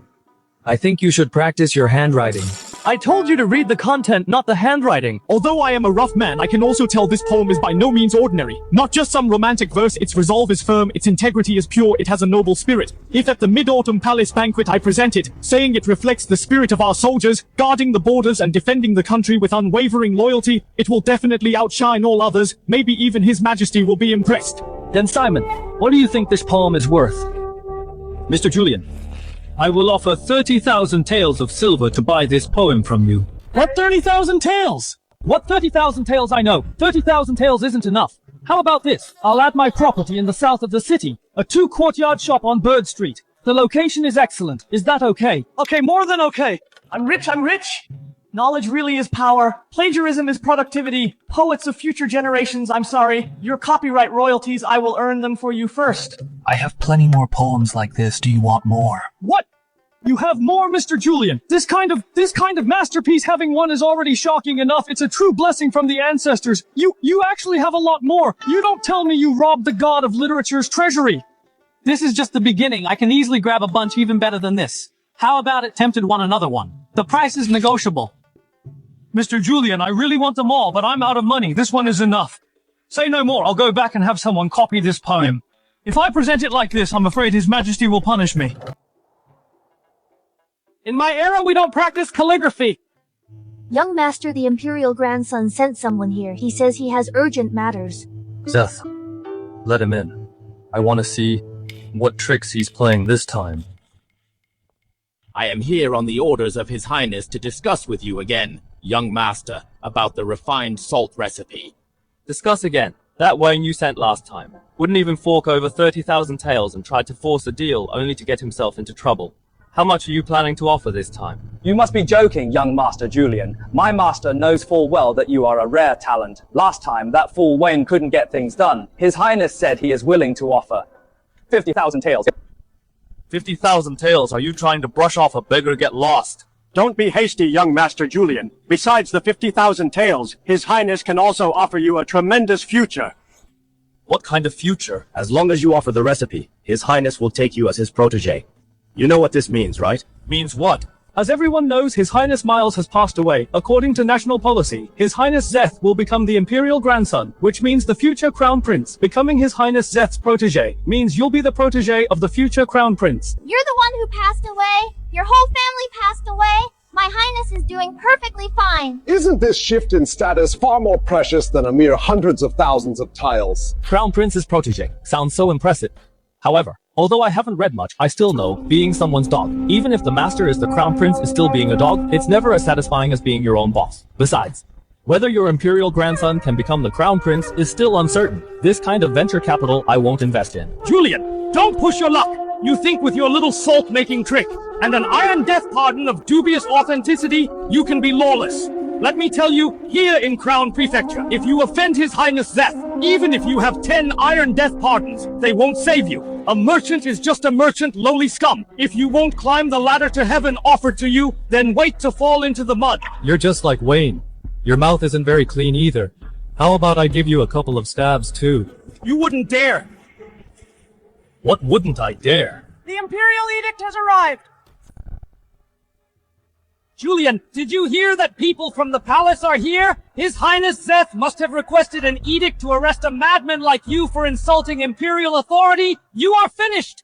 I think you should practice your handwriting. I told you to read the content, not the handwriting. Although I am a rough man, I can also tell this poem is by no means ordinary. Not just some romantic verse, its resolve is firm, its integrity is pure, it has a noble spirit. If at the Mid-Autumn Palace banquet I present it, saying it reflects the spirit of our soldiers, guarding the borders and defending the country with unwavering loyalty, it will definitely outshine all others. Maybe even His Majesty will be impressed. Then Simon, what do you think this poem is worth? Mr. Julian, I will offer 30,000 taels of silver to buy this poem from you. What 30,000 taels? What 30,000 taels I know? 30,000 taels isn't enough. How about this? I'll add my property in the south of the city. A 2-courtyard shop on Bird Street. The location is excellent. Is that okay? Okay, more than okay. I'm rich. Knowledge really is power. Plagiarism is productivity. Poets of future generations, I'm sorry. Your copyright royalties, I will earn them for you first. I have plenty more poems like this. Do you want more? What? You have more, Mr. Julian. This kind of masterpiece, having one is already shocking enough. It's a true blessing from the ancestors. You actually have a lot more. You don't tell me you robbed the god of literature's treasury. This is just the beginning. I can easily grab a bunch even better than this. How about it tempted one another one? The price is negotiable. Mr. Julian, I really want them all, but I'm out of money. This one is enough. Say no more. I'll go back and have someone copy this poem. If I present it like this, I'm afraid His Majesty will punish me. In my era, we don't practice calligraphy. Young Master, the Imperial Grandson sent someone here. He says he has urgent matters. Zeth, let him in. I want to see what tricks he's playing this time. I am here on the orders of His Highness to discuss with you again, young master, about the refined salt recipe. Discuss again. That Wayne you sent last time wouldn't even fork over 30,000 taels and tried to force a deal only to get himself into trouble. How much are you planning to offer this time? You must be joking, young Master Julian. My master knows full well that you are a rare talent. Last time, that fool Wayne couldn't get things done. His Highness said he is willing to offer 50,000 taels. 50,000 taels? Are you trying to brush off a beggar get lost? Don't be hasty, young Master Julian. Besides the 50,000 taels, His Highness can also offer you a tremendous future. What kind of future? As long as you offer the recipe, His Highness will take you as his protege. You know what this means, right? Means what? As everyone knows, His Highness Miles has passed away. According to national policy, His Highness Zeth will become the Imperial Grandson, which means the future Crown Prince. Becoming His Highness Zeth's protege means you'll be the protege of the future Crown Prince. You're the one who passed away. Your whole family passed away. My Highness is doing perfectly fine. Isn't this shift in status far more precious than a mere hundreds of thousands of tiles? Crown Prince's protege sounds so impressive. However, although I haven't read much, I still know being someone's dog, even if the master is the Crown Prince is still being a dog, it's never as satisfying as being your own boss. Besides, whether your Imperial Grandson can become the Crown Prince is still uncertain. This kind of venture capital I won't invest in. Julian, don't push your luck. You think with your little salt-making trick and an iron death pardon of dubious authenticity, you can be lawless. Let me tell you, here in Crown Prefecture, if you offend His Highness Zeth, even if you have 10 iron death pardons, they won't save you. A merchant is just a merchant, lowly scum. If you won't climb the ladder to heaven offered to you, then wait to fall into the mud. You're just like Wayne. Your mouth isn't very clean either. How about I give you a couple of stabs too? You wouldn't dare. What wouldn't I dare? The Imperial Edict has arrived. Julian, did you hear that people from the palace are here? His Highness Zeth must have requested an edict to arrest a madman like you for insulting Imperial authority. You are finished!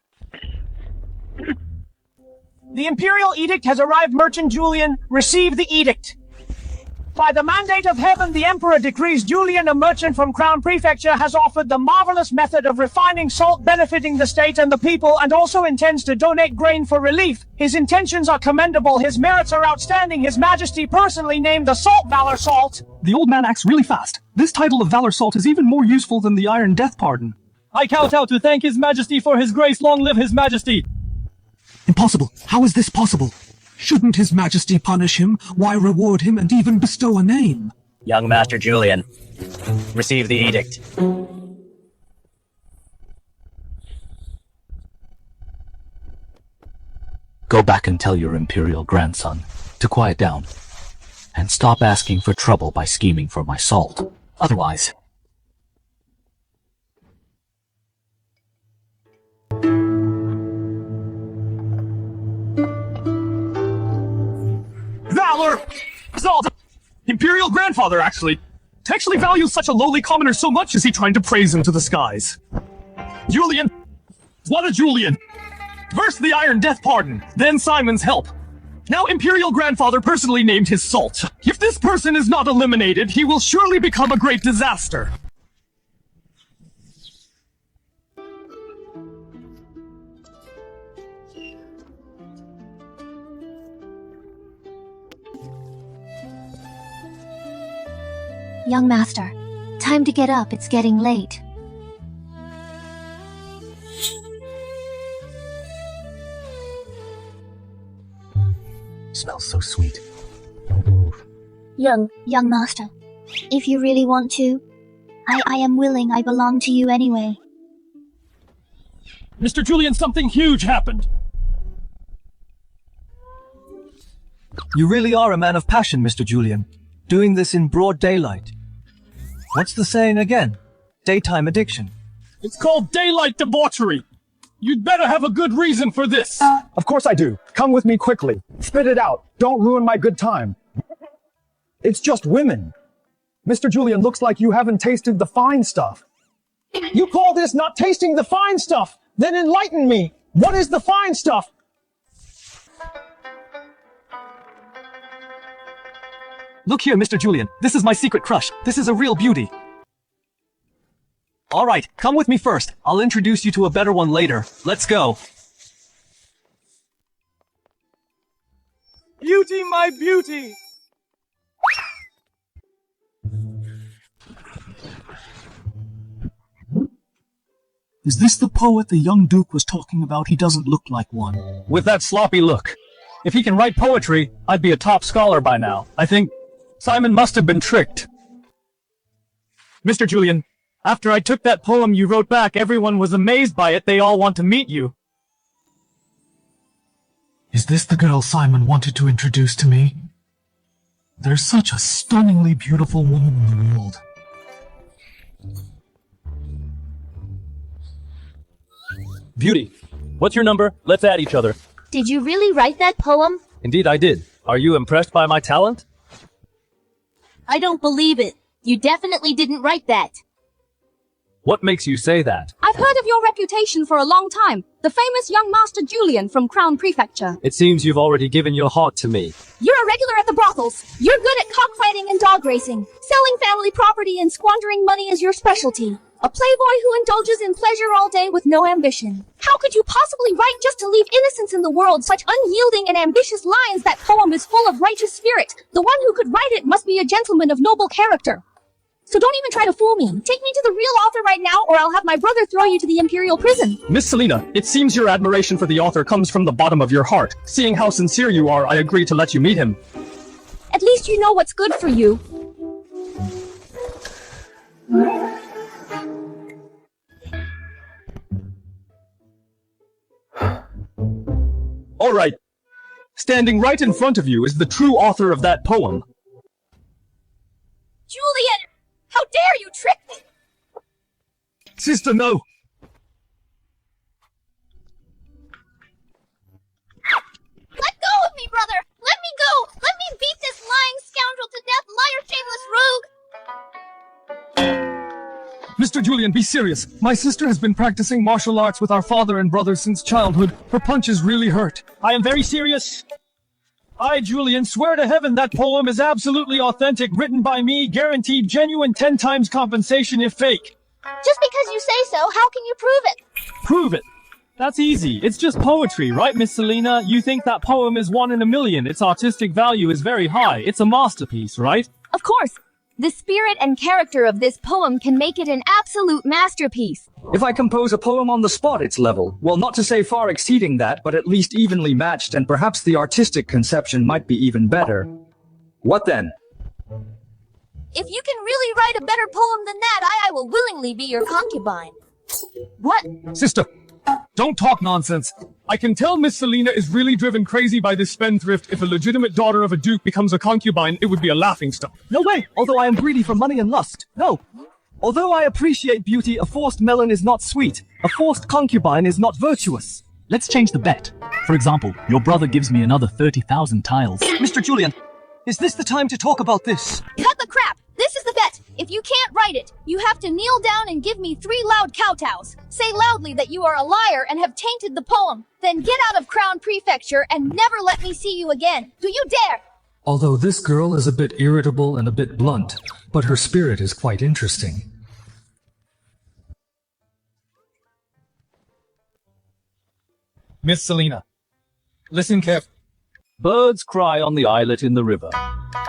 The Imperial Edict has arrived, Merchant Julian. Receive the edict. By the mandate of heaven, the Emperor decrees Julian, a merchant from Crown Prefecture, has offered the marvelous method of refining salt benefiting the state and the people, and also intends to donate grain for relief. His intentions are commendable, his merits are outstanding. His Majesty personally named the salt Valor Salt. The old man acts really fast. This title of Valor Salt is even more useful than the Iron Death Pardon. I kowtow to thank His Majesty for his grace. Long live His Majesty! Impossible. How is this possible? Shouldn't His Majesty punish him? Why reward him and even bestow a name? Young Master Julian, receive the edict. Go back and tell your imperial grandson to quiet down and stop asking for trouble by scheming for my salt. Otherwise... Valor! Salt! Imperial grandfather, actually. To actually value such a lowly commoner so much is he trying to praise him to the skies. Julian! What a Julian! First the Iron Death pardon, then Simon's help. Now Imperial grandfather personally named his salt. If this person is not eliminated, he will surely become a great disaster. Young master, time to get up, it's getting late. Smells so sweet. Young master, if you really want to, I am willing, I belong to you anyway. Mr. Julian, something huge happened. You really are a man of passion, Mr. Julian. Doing this in broad daylight. What's the saying again? Daytime addiction. It's called daylight debauchery. You'd better have a good reason for this. Of course I do. Come with me quickly. Spit it out. Don't ruin my good time. It's just women. Mr. Julian, looks like you haven't tasted the fine stuff. You call this not tasting the fine stuff? Then enlighten me. What is the fine stuff? Look here, Mr. Julian. This is my secret crush. This is a real beauty. Alright, come with me first. I'll introduce you to a better one later. Let's go. Beauty, my beauty! Is this the poet the young Duke was talking about? He doesn't look like one. With that sloppy look. If he can write poetry, I'd be a top scholar by now. I think Simon must have been tricked. Mr. Julian, after I took that poem you wrote back, everyone was amazed by it. They all want to meet you. Is this the girl Simon wanted to introduce to me? There's such a stunningly beautiful woman in the world. Beauty, what's your number? Let's add each other. Did you really write that poem? Indeed I did. Are you impressed by my talent? I don't believe it. You definitely didn't write that. What makes you say that? I've heard of your reputation for a long time. The famous young Master Julian from Crown Prefecture. It seems you've already given your heart to me. You're a regular at the brothels. You're good at cockfighting and dog racing. Selling family property and squandering money is your specialty. A playboy who indulges in pleasure all day with no ambition. How could you possibly write just to leave innocence in the world such unyielding and ambitious lines? That poem is full of righteous spirit. The one who could write it must be a gentleman of noble character. So don't even try to fool me. Take me to the real author right now, or I'll have my brother throw you to the Imperial prison. Miss Selina, it seems your admiration for the author comes from the bottom of your heart. Seeing how sincere you are, I agree to let you meet him. At least you know what's good for you. All right. Standing right in front of you is the true author of that poem. Julian! How dare you trick me! Sister, no! Let go of me, brother! Let me go! Let me beat this lying scoundrel to death, liar, shameless rogue! Mr. Julian, be serious. My sister has been practicing martial arts with our father and brother since childhood. Her punches really hurt. I am very serious. I, Julian, swear to heaven that poem is absolutely authentic, written by me, guaranteed genuine 10 times compensation if fake. Just because you say so, how can you prove it? Prove it. That's easy. It's just poetry, right, Miss Selina? You think that poem is 1 in a million. Its artistic value is very high. It's a masterpiece, right? Of course. The spirit and character of this poem can make it an absolute masterpiece. If I compose a poem on the spot, it's level. Well, not to say far exceeding that, but at least evenly matched, and perhaps the artistic conception might be even better. What then? If you can really write a better poem than that, I will willingly be your concubine. What? Sister, Don't talk nonsense. I can tell Miss Selina is really driven crazy by this spendthrift. If a legitimate daughter of a duke becomes a concubine, it would be a laughingstock. No way! Although I am greedy for money and lust. No! Although I appreciate beauty, a forced melon is not sweet. A forced concubine is not virtuous. Let's change the bet. For example, your brother gives me another 30,000 tiles. Mr. Julian, is this the time to talk about this? Cut the crap! This is the bet! If you can't write it, you have to kneel down and give me 3 loud kowtows. Say loudly that you are a liar and have tainted the poem. Then get out of Crown Prefecture and never let me see you again. Do you dare? Although this girl is a bit irritable and a bit blunt, but her spirit is quite interesting. Miss Selina, listen carefully. Birds cry on the islet in the river.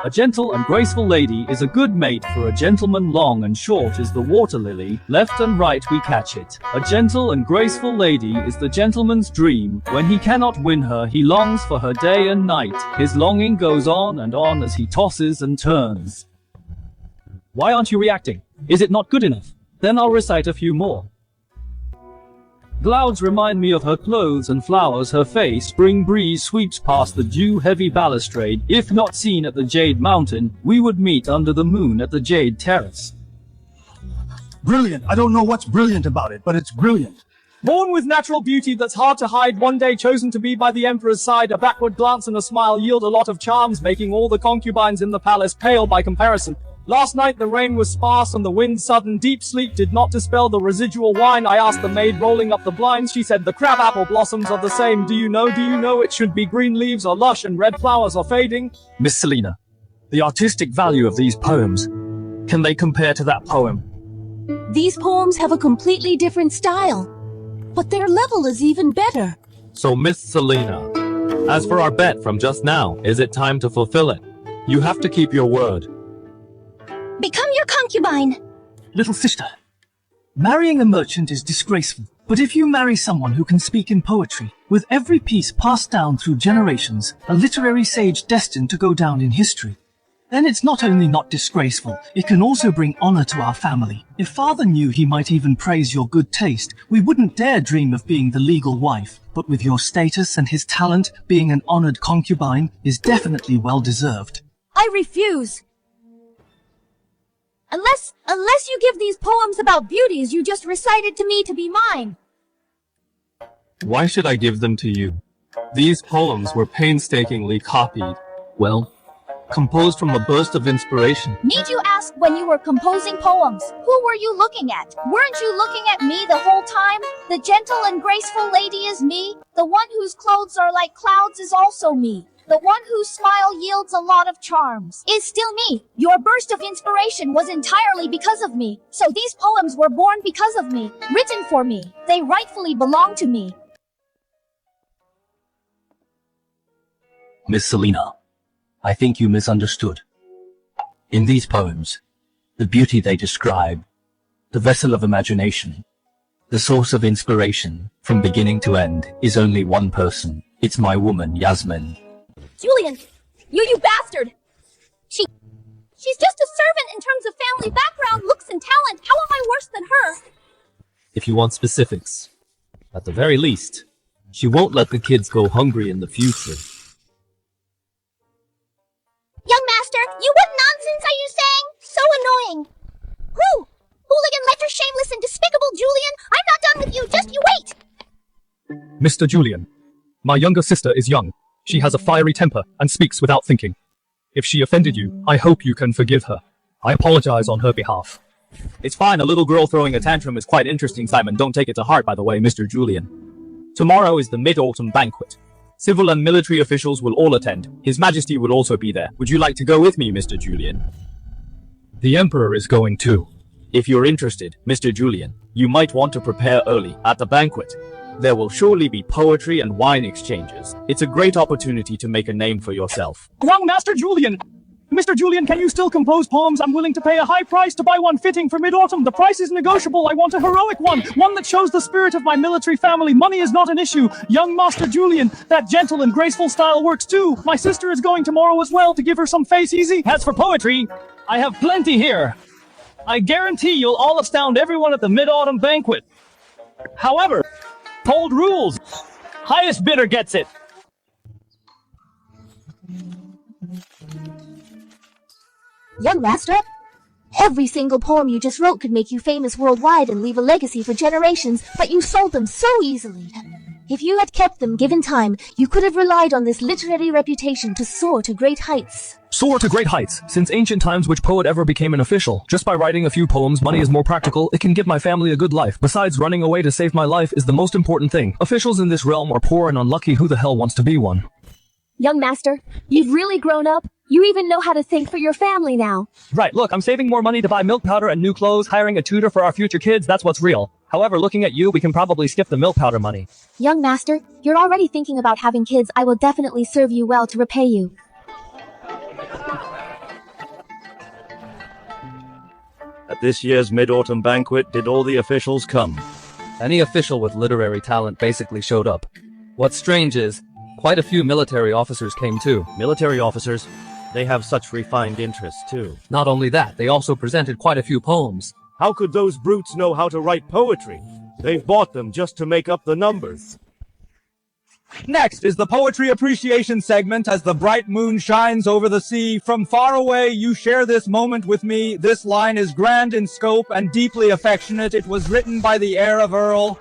A gentle and graceful lady is a good mate for a gentleman. Long and short is the water lily, left and right we catch it. A gentle and graceful lady is the gentleman's dream. When he cannot win her, he longs for her day and night. His longing goes on and on as he tosses and turns. Why aren't you reacting? Is it not good enough? Then I'll recite a few more. Clouds remind me of her clothes and flowers her face. Spring breeze sweeps past the dew-heavy balustrade. If not seen at the Jade Mountain, we would meet under the moon at the Jade Terrace. Brilliant. I don't know what's brilliant about it, but it's brilliant. Born with natural beauty that's hard to hide, one day chosen to be by the emperor's side, a backward glance and a smile yield a lot of charms, making all the concubines in the palace pale by comparison. Last night the rain was sparse and the wind sudden. Deep sleep did not dispel the residual wine. I asked the maid rolling up the blinds. She said the crabapple blossoms are the same. Do you know it should be green leaves are lush and red flowers are fading? Miss Selina, the artistic value of these poems, can they compare to that poem? These poems have a completely different style, but their level is even better. So Miss Selina, as for our bet from just now, is it time to fulfill it? You have to keep your word. Become your concubine. Little sister, marrying a merchant is disgraceful. But if you marry someone who can speak in poetry, with every piece passed down through generations, a literary sage destined to go down in history, then it's not only not disgraceful, it can also bring honor to our family. If father knew, he might even praise your good taste. We wouldn't dare dream of being the legal wife. But with your status and his talent, being an honored concubine is definitely well deserved. I refuse. Unless you give these poems about beauties you just recited to me to be mine. Why should I give them to you? These poems were painstakingly copied. Well, composed from a burst of inspiration. Need you ask when you were composing poems? Who were you looking at? Weren't you looking at me the whole time? The gentle and graceful lady is me. The one whose clothes are like clouds is also me. The one whose smile yields a lot of charms is still me. Your burst of inspiration was entirely because of me. So these poems were born because of me, written for me. They rightfully belong to me. Miss Selina, I think you misunderstood. In these poems, the beauty they describe, the vessel of imagination, the source of inspiration, from beginning to end, is only one person. It's my woman, Yasmin. Julian, you bastard! She's just a servant in terms of family background, looks and talent. How am I worse than her? If you want specifics, at the very least, she won't let the kids go hungry in the future. Young master, what nonsense are you saying? So annoying. Who? Hooligan, letter, shameless, and despicable Julian. I'm not done with you, just you wait. Mr. Julian, my younger sister is young. She has a fiery temper and speaks without thinking. If she offended you, I hope you can forgive her. I apologize on her behalf. It's fine, a little girl throwing a tantrum is quite interesting, Simon. Don't take it to heart, by the way, Mr. Julian. Tomorrow is the Mid-Autumn Banquet. Civil and military officials will all attend. His Majesty will also be there. Would you like to go with me, Mr. Julian? The Emperor is going too. If you're interested, Mr. Julian, you might want to prepare early. At the banquet, there will surely be poetry and wine exchanges. It's a great opportunity to make a name for yourself. Young Master Julian! Mr. Julian, can you still compose poems? I'm willing to pay a high price to buy one fitting for Mid-Autumn. The price is negotiable. I want a heroic one that shows the spirit of my military family. Money is not an issue. Young Master Julian, that gentle and graceful style works too. My sister is going tomorrow as well to give her some face easy. As for poetry, I have plenty here. I guarantee you'll all astound everyone at the Mid-Autumn Banquet. However, Cold rules! Highest bidder gets it! Young master, every single poem you just wrote could make you famous worldwide and leave a legacy for generations, but you sold them so easily. If you had kept them given time, you could have relied on this literary reputation to soar to great heights. Soar to great heights. Since ancient times, which poet ever became an official? Just by writing a few poems, money is more practical. It can give my family a good life. Besides, running away to save my life is the most important thing. Officials in this realm are poor and unlucky. Who the hell wants to be one? Young master, you've really grown up. You even know how to think for your family now. Right, look, I'm saving more money to buy milk powder and new clothes, hiring a tutor for our future kids, that's what's real. However, looking at you, we can probably skip the milk powder money. Young master, you're already thinking about having kids. I will definitely serve you well to repay you. At this year's Mid-Autumn Banquet, did all the officials come? Any official with literary talent basically showed up. What's strange is, quite a few military officers came too. Military officers? They have such refined interests too. Not only that, they also presented quite a few poems. How could those brutes know how to write poetry? They've bought them just to make up the numbers. Next is the poetry appreciation segment. As the bright moon shines over the sea, from far away you share this moment with me. This line is grand in scope and deeply affectionate. It was written by the heir of Earl.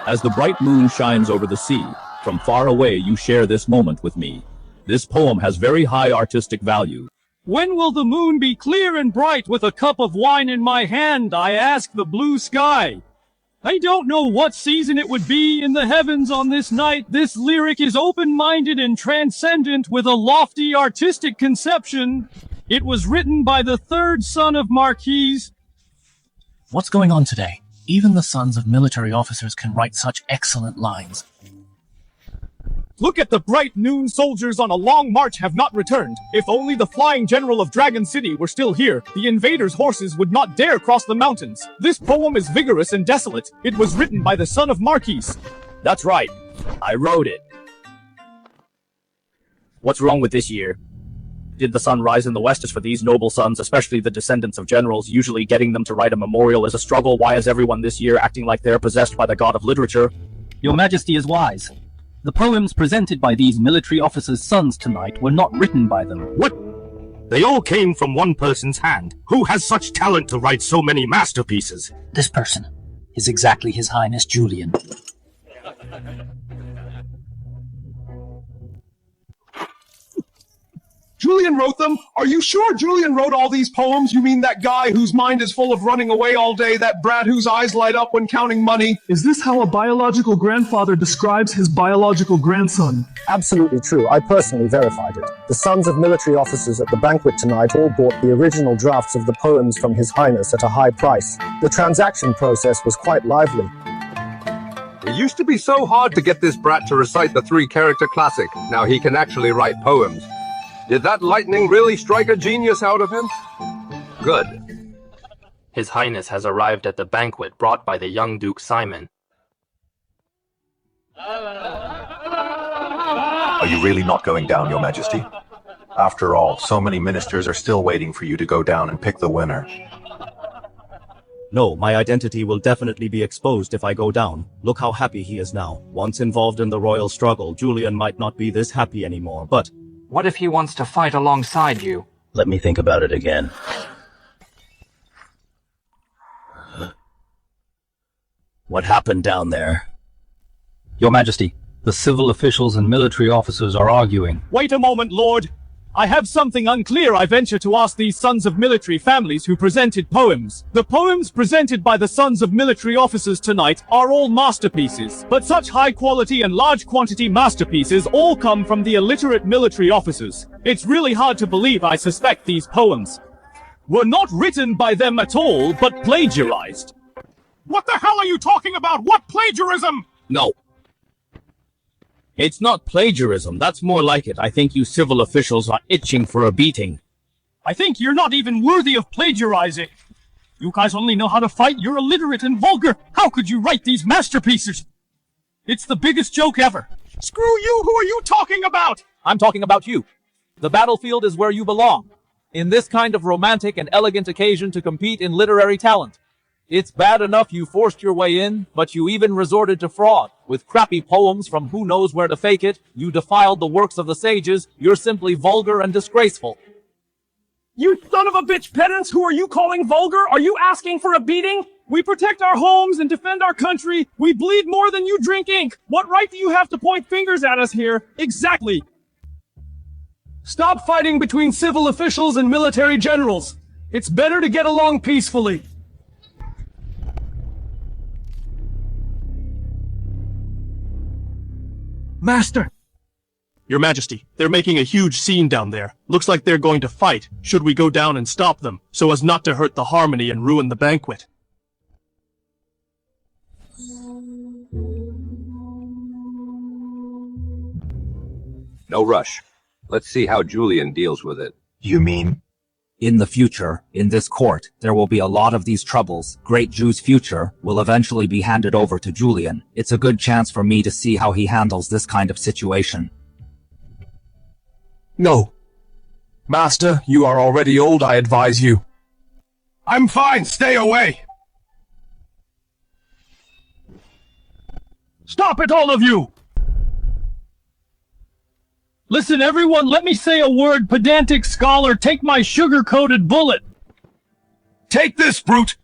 As the bright moon shines over the sea, from far away you share this moment with me. This poem has very high artistic value. When will the moon be clear and bright with a cup of wine in my hand? I ask the blue sky. I don't know what season it would be in the heavens on this night. This lyric is open-minded and transcendent with a lofty artistic conception. It was written by the third son of Marquis. What's going on today? Even the sons of military officers can write such excellent lines. Look at the bright noon soldiers on a long march have not returned. If only the flying general of Dragon City were still here, the invaders' horses would not dare cross the mountains. This poem is vigorous and desolate. It was written by the son of Marquis. That's right. I wrote it. What's wrong with this year? Did the sun rise in the west? As for these noble sons, especially the descendants of generals, usually getting them to write a memorial is a struggle. Why is everyone this year acting like they're possessed by the god of literature? Your Majesty is wise. The poems presented by these military officers' sons tonight were not written by them. What? They all came from one person's hand. Who has such talent to write so many masterpieces? This person is exactly His Highness Julian. Julian wrote them? Are you sure Julian wrote all these poems? You mean that guy whose mind is full of running away all day, that brat whose eyes light up when counting money? Is this how a biological grandfather describes his biological grandson? Absolutely true. I personally verified it. The sons of military officers at the banquet tonight all bought the original drafts of the poems from His Highness at a high price. The transaction process was quite lively. It used to be so hard to get this brat to recite the three-character classic. Now he can actually write poems. Did that lightning really strike a genius out of him? Good. His Highness has arrived at the banquet brought by the young Duke Simon. Are you really not going down, Your Majesty? After all, so many ministers are still waiting for you to go down and pick the winner. No, my identity will definitely be exposed if I go down. Look how happy he is now. Once involved in the royal struggle, Julian might not be this happy anymore, but... What if he wants to fight alongside you? Let me think about it again. What happened down there? Your Majesty, the civil officials and military officers are arguing. Wait a moment, Lord. I have something unclear I venture to ask these sons of military families who presented poems. The poems presented by the sons of military officers tonight are all masterpieces, but such high quality and large quantity masterpieces all come from the illiterate military officers. It's really hard to believe I suspect these poems were not written by them at all, but plagiarized. What the hell are you talking about? What plagiarism? No. It's not plagiarism, that's more like it. I think you civil officials are itching for a beating. I think you're not even worthy of plagiarizing. You guys only know how to fight, you're illiterate and vulgar. How could you write these masterpieces? It's the biggest joke ever. Screw you, who are you talking about? I'm talking about you. The battlefield is where you belong. In this kind of romantic and elegant occasion to compete in literary talent. It's bad enough you forced your way in, but you even resorted to fraud. With crappy poems from who knows where to fake it, you defiled the works of the sages. You're simply vulgar and disgraceful. You son of a bitch pedants, who are you calling vulgar? Are you asking for a beating? We protect our homes and defend our country. We bleed more than you drink ink. What right do you have to point fingers at us here? Exactly. Stop fighting between civil officials and military generals. It's better to get along peacefully. Master! Your Majesty, they're making a huge scene down there. Looks like they're going to fight. Should we go down and stop them, so as not to hurt the harmony and ruin the banquet? No rush. Let's see how Julian deals with it. You mean? In the future, in this court, there will be a lot of these troubles. Great Jew's future will eventually be handed over to Julian. It's a good chance for me to see how he handles this kind of situation. No. Master, you are already old, I advise you. I'm fine, stay away! Stop it, all of you! Listen, everyone, let me say a word. Pedantic scholar, take my sugar-coated bullet. Take this, brute!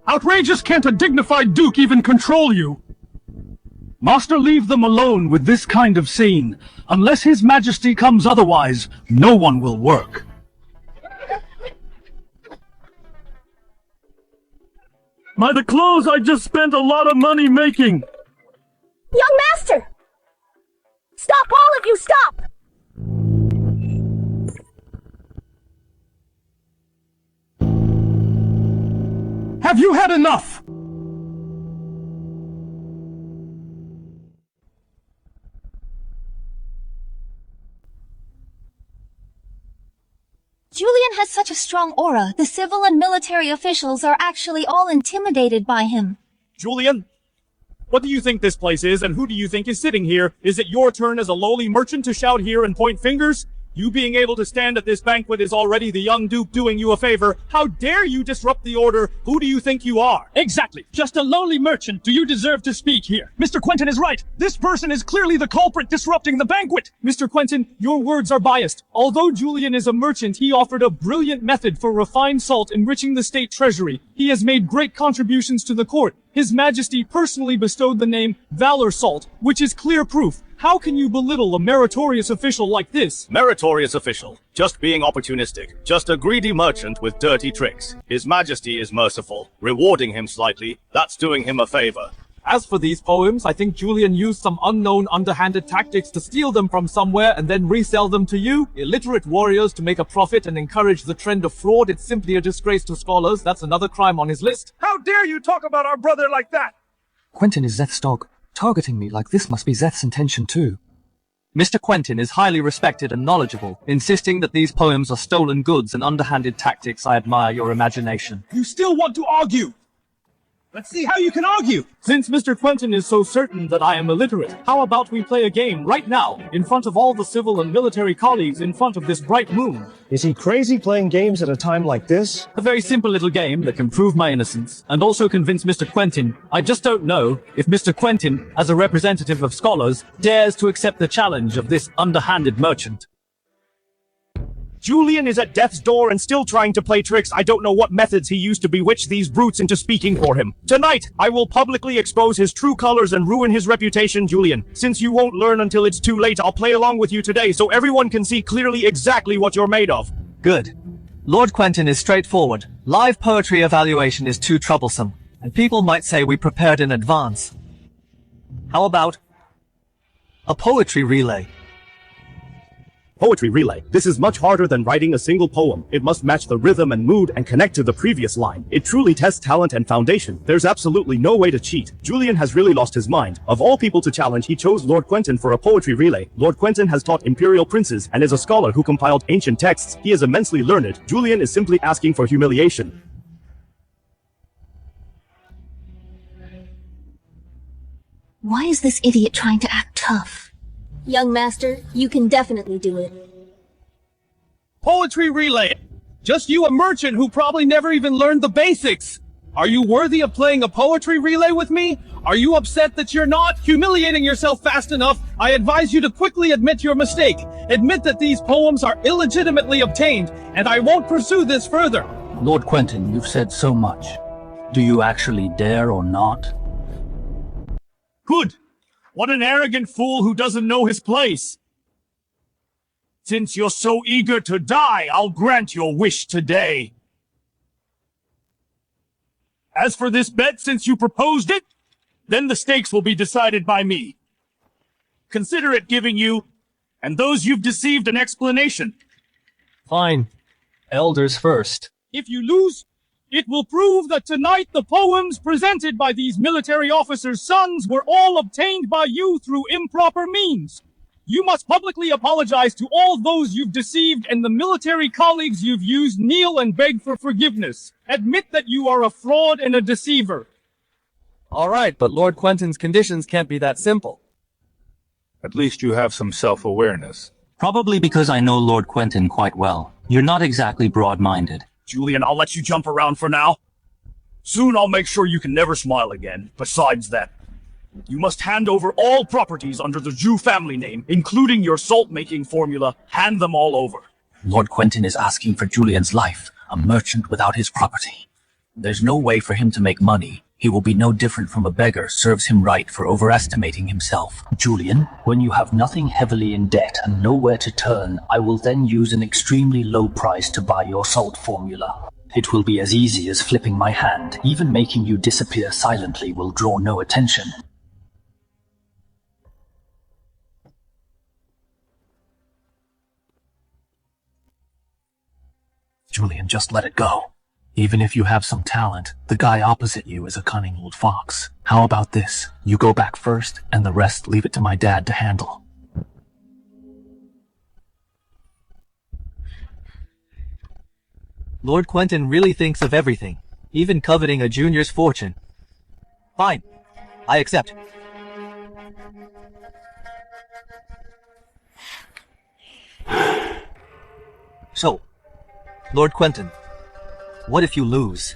Outrageous, can't a dignified duke even control you? Master, leave them alone with this kind of scene. Unless His Majesty comes otherwise, no one will work. By the clothes I just spent a lot of money making. Young master! Stop, all of you, stop! Have you had enough? Julian has such a strong aura. The civil and military officials are actually all intimidated by him. Julian? What do you think this place is, and who do you think is sitting here? Is it your turn as a lowly merchant to shout here and point fingers? You being able to stand at this banquet is already the young duke doing you a favor. How dare you disrupt the order? Who do you think you are? Exactly. Just a lowly merchant. Do you deserve to speak here? Mr. Quentin is right. This person is clearly the culprit disrupting the banquet. Mr. Quentin, your words are biased. Although Julian is a merchant, he offered a brilliant method for refined salt enriching the state treasury. He has made great contributions to the court. His Majesty personally bestowed the name Valor Salt, which is clear proof. How can you belittle a meritorious official like this? Meritorious official. Just being opportunistic. Just a greedy merchant with dirty tricks. His Majesty is merciful. Rewarding him slightly, that's doing him a favor. As for these poems, I think Julian used some unknown underhanded tactics to steal them from somewhere and then resell them to you, illiterate warriors, to make a profit and encourage the trend of fraud. It's simply a disgrace to scholars. That's another crime on his list. How dare you talk about our brother like that? Quentin is Zeth's dog. Targeting me like this must be Zeth's intention too. Mr. Quentin is highly respected and knowledgeable. Insisting that these poems are stolen goods and underhanded tactics, I admire your imagination. You still want to argue? Let's see how you can argue. Since Mr. Quentin is so certain that I am illiterate, how about we play a game right now, in front of all the civil and military colleagues, in front of this bright moon? Is he crazy playing games at a time like this? A very simple little game that can prove my innocence, and also convince Mr. Quentin. I just don't know if Mr. Quentin, as a representative of scholars, dares to accept the challenge of this underhanded merchant. Julian is at death's door and still trying to play tricks. I don't know what methods he used to bewitch these brutes into speaking for him. Tonight, I will publicly expose his true colors and ruin his reputation, Julian. Since you won't learn until it's too late, I'll play along with you today so everyone can see clearly exactly what you're made of. Good. Lord Quentin is straightforward. Live poetry evaluation is too troublesome, and people might say we prepared in advance. How about a poetry relay? Poetry relay. This is much harder than writing a single poem. It must match the rhythm and mood and connect to the previous line. It truly tests talent and foundation. There's absolutely no way to cheat. Julian has really lost his mind. Of all people to challenge, he chose Lord Quentin for a poetry relay. Lord Quentin has taught imperial princes and is a scholar who compiled ancient texts. He is immensely learned. Julian is simply asking for humiliation. Why is this idiot trying to act tough? Young master, you can definitely do it. Poetry relay. Just you, a merchant who probably never even learned the basics. Are you worthy of playing a poetry relay with me? Are you upset that you're not humiliating yourself fast enough? I advise you to quickly admit your mistake. Admit that these poems are illegitimately obtained, and I won't pursue this further. Lord Quentin, you've said so much. Do you actually dare or not? Good! What an arrogant fool who doesn't know his place! Since you're so eager to die, I'll grant your wish today. As for this bet, since you proposed it, then the stakes will be decided by me. Consider it giving you, and those you've deceived, an explanation. Fine. Elders first. If you lose, it will prove that tonight the poems presented by these military officers' sons were all obtained by you through improper means. You must publicly apologize to all those you've deceived, and the military colleagues you've used kneel and beg for forgiveness. Admit that you are a fraud and a deceiver. All right, but Lord Quentin's conditions can't be that simple. At least you have some self-awareness. Probably because I know Lord Quentin quite well. You're not exactly broad-minded. Julian, I'll let you jump around for now. Soon I'll make sure you can never smile again. Besides that, you must hand over all properties under the Jew family name, including your salt-making formula. Hand them all over. Lord Quentin is asking for Julian's life, a merchant without his property. There's no way for him to make money. He will be no different from a beggar. Serves him right for overestimating himself. Julian, when you have nothing heavily in debt and nowhere to turn, I will then use an extremely low price to buy your salt formula. It will be as easy as flipping my hand. Even making you disappear silently will draw no attention. Julian, just let it go. Even if you have some talent, the guy opposite you is a cunning old fox. How about this? You go back first, and the rest leave it to my dad to handle. Lord Quentin really thinks of everything, even coveting a junior's fortune. Fine. I accept. So, Lord Quentin, what if you lose?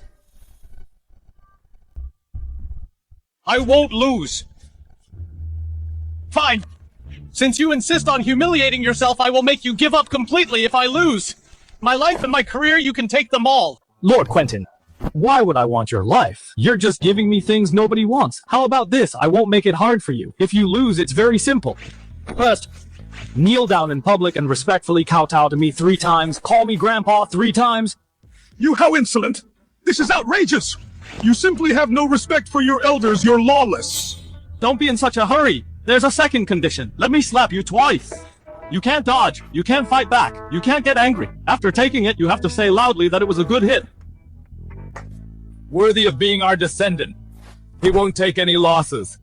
I won't lose. Fine. Since you insist on humiliating yourself, I will make you give up completely if I lose. My life and my career, you can take them all. Lord Quentin, why would I want your life? You're just giving me things nobody wants. How about this? I won't make it hard for you. If you lose, it's very simple. First, kneel down in public and respectfully kowtow to me 3 times. Call me Grandpa 3 times. How insolent! This is outrageous! You simply have no respect for your elders. You're lawless. Don't be in such a hurry. There's a second condition. Let me slap you twice. You can't dodge. You can't fight back. You can't get angry. After taking it, you have to say loudly that it was a good hit. Worthy of being our descendant. He won't take any losses.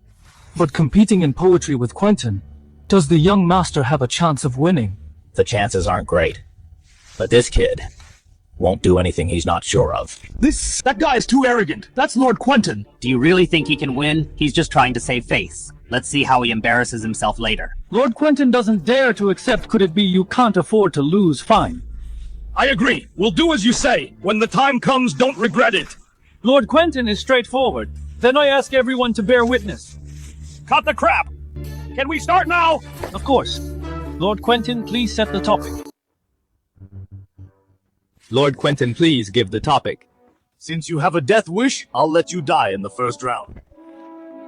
But competing in poetry with Quentin, does the young master have a chance of winning? The chances aren't great. But this kid won't do anything he's not sure of. That guy is too arrogant. That's Lord Quentin. Do you really think he can win? He's just trying to save face. Let's see how he embarrasses himself later. Lord Quentin doesn't dare to accept. Could it be you can't afford to lose? Fine. I agree. We'll do as you say. When the time comes, don't regret it. Lord Quentin is straightforward. Then I ask everyone to bear witness. Cut the crap! Can we start now? Of course. Lord Quentin, please set the topic. Lord Quentin, please give the topic. Since you have a death wish, I'll let you die in the first round.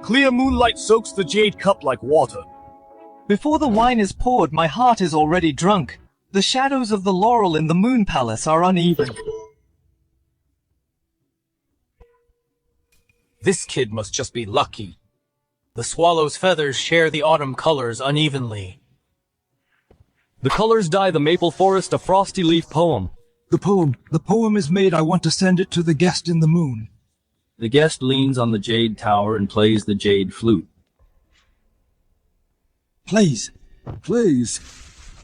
Clear moonlight soaks the jade cup like water. Before the wine is poured, my heart is already drunk. The shadows of the laurel in the moon palace are uneven. This kid must just be lucky. The swallow's feathers share the autumn colors unevenly. The colors dye the maple forest a frosty leaf poem. The poem is made. I want to send it to the guest in the moon. The guest leans on the jade tower and plays the jade flute. Plays.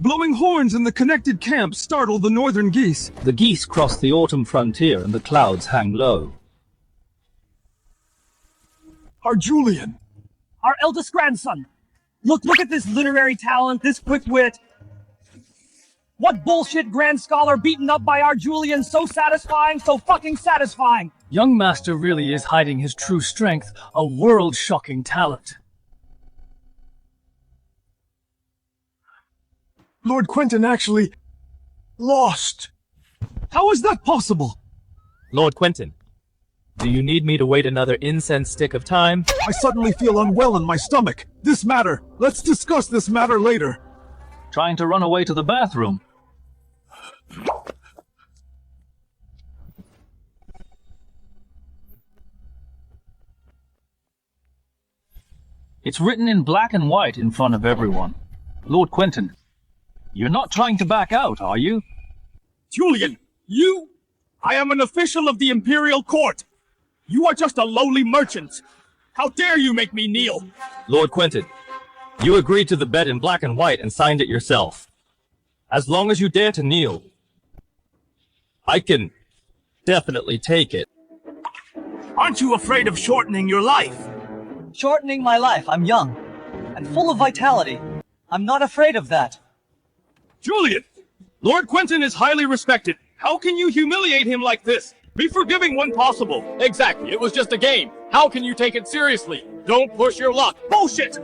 Blowing horns in the connected camp startle the northern geese. The geese cross the autumn frontier and the clouds hang low. Our Julian. Our eldest grandson. Look at this literary talent, this quick wit. What bullshit grand scholar beaten up by our Julian, so satisfying, so fucking satisfying. Young master really is hiding his true strength, a world-shocking talent. Lord Quentin actually lost. How is that possible? Lord Quentin, do you need me to wait another incense stick of time? I suddenly feel unwell in my stomach. Let's discuss this matter later. Trying to run away to the bathroom. It's written in black and white in front of everyone. Lord Quentin, you're not trying to back out, are you? Julian, I am an official of the Imperial Court. You are just a lowly merchant. How dare you make me kneel? Lord Quentin, you agreed to the bet in black and white and signed it yourself. As long as you dare to kneel, I can definitely take it. Aren't you afraid of shortening your life? Shortening my life, I'm young and full of vitality. I'm not afraid of that. Julian, Lord Quentin is highly respected. How can you humiliate him like this? Be forgiving when possible. Exactly, it was just a game. How can you take it seriously? Don't push your luck. Bullshit!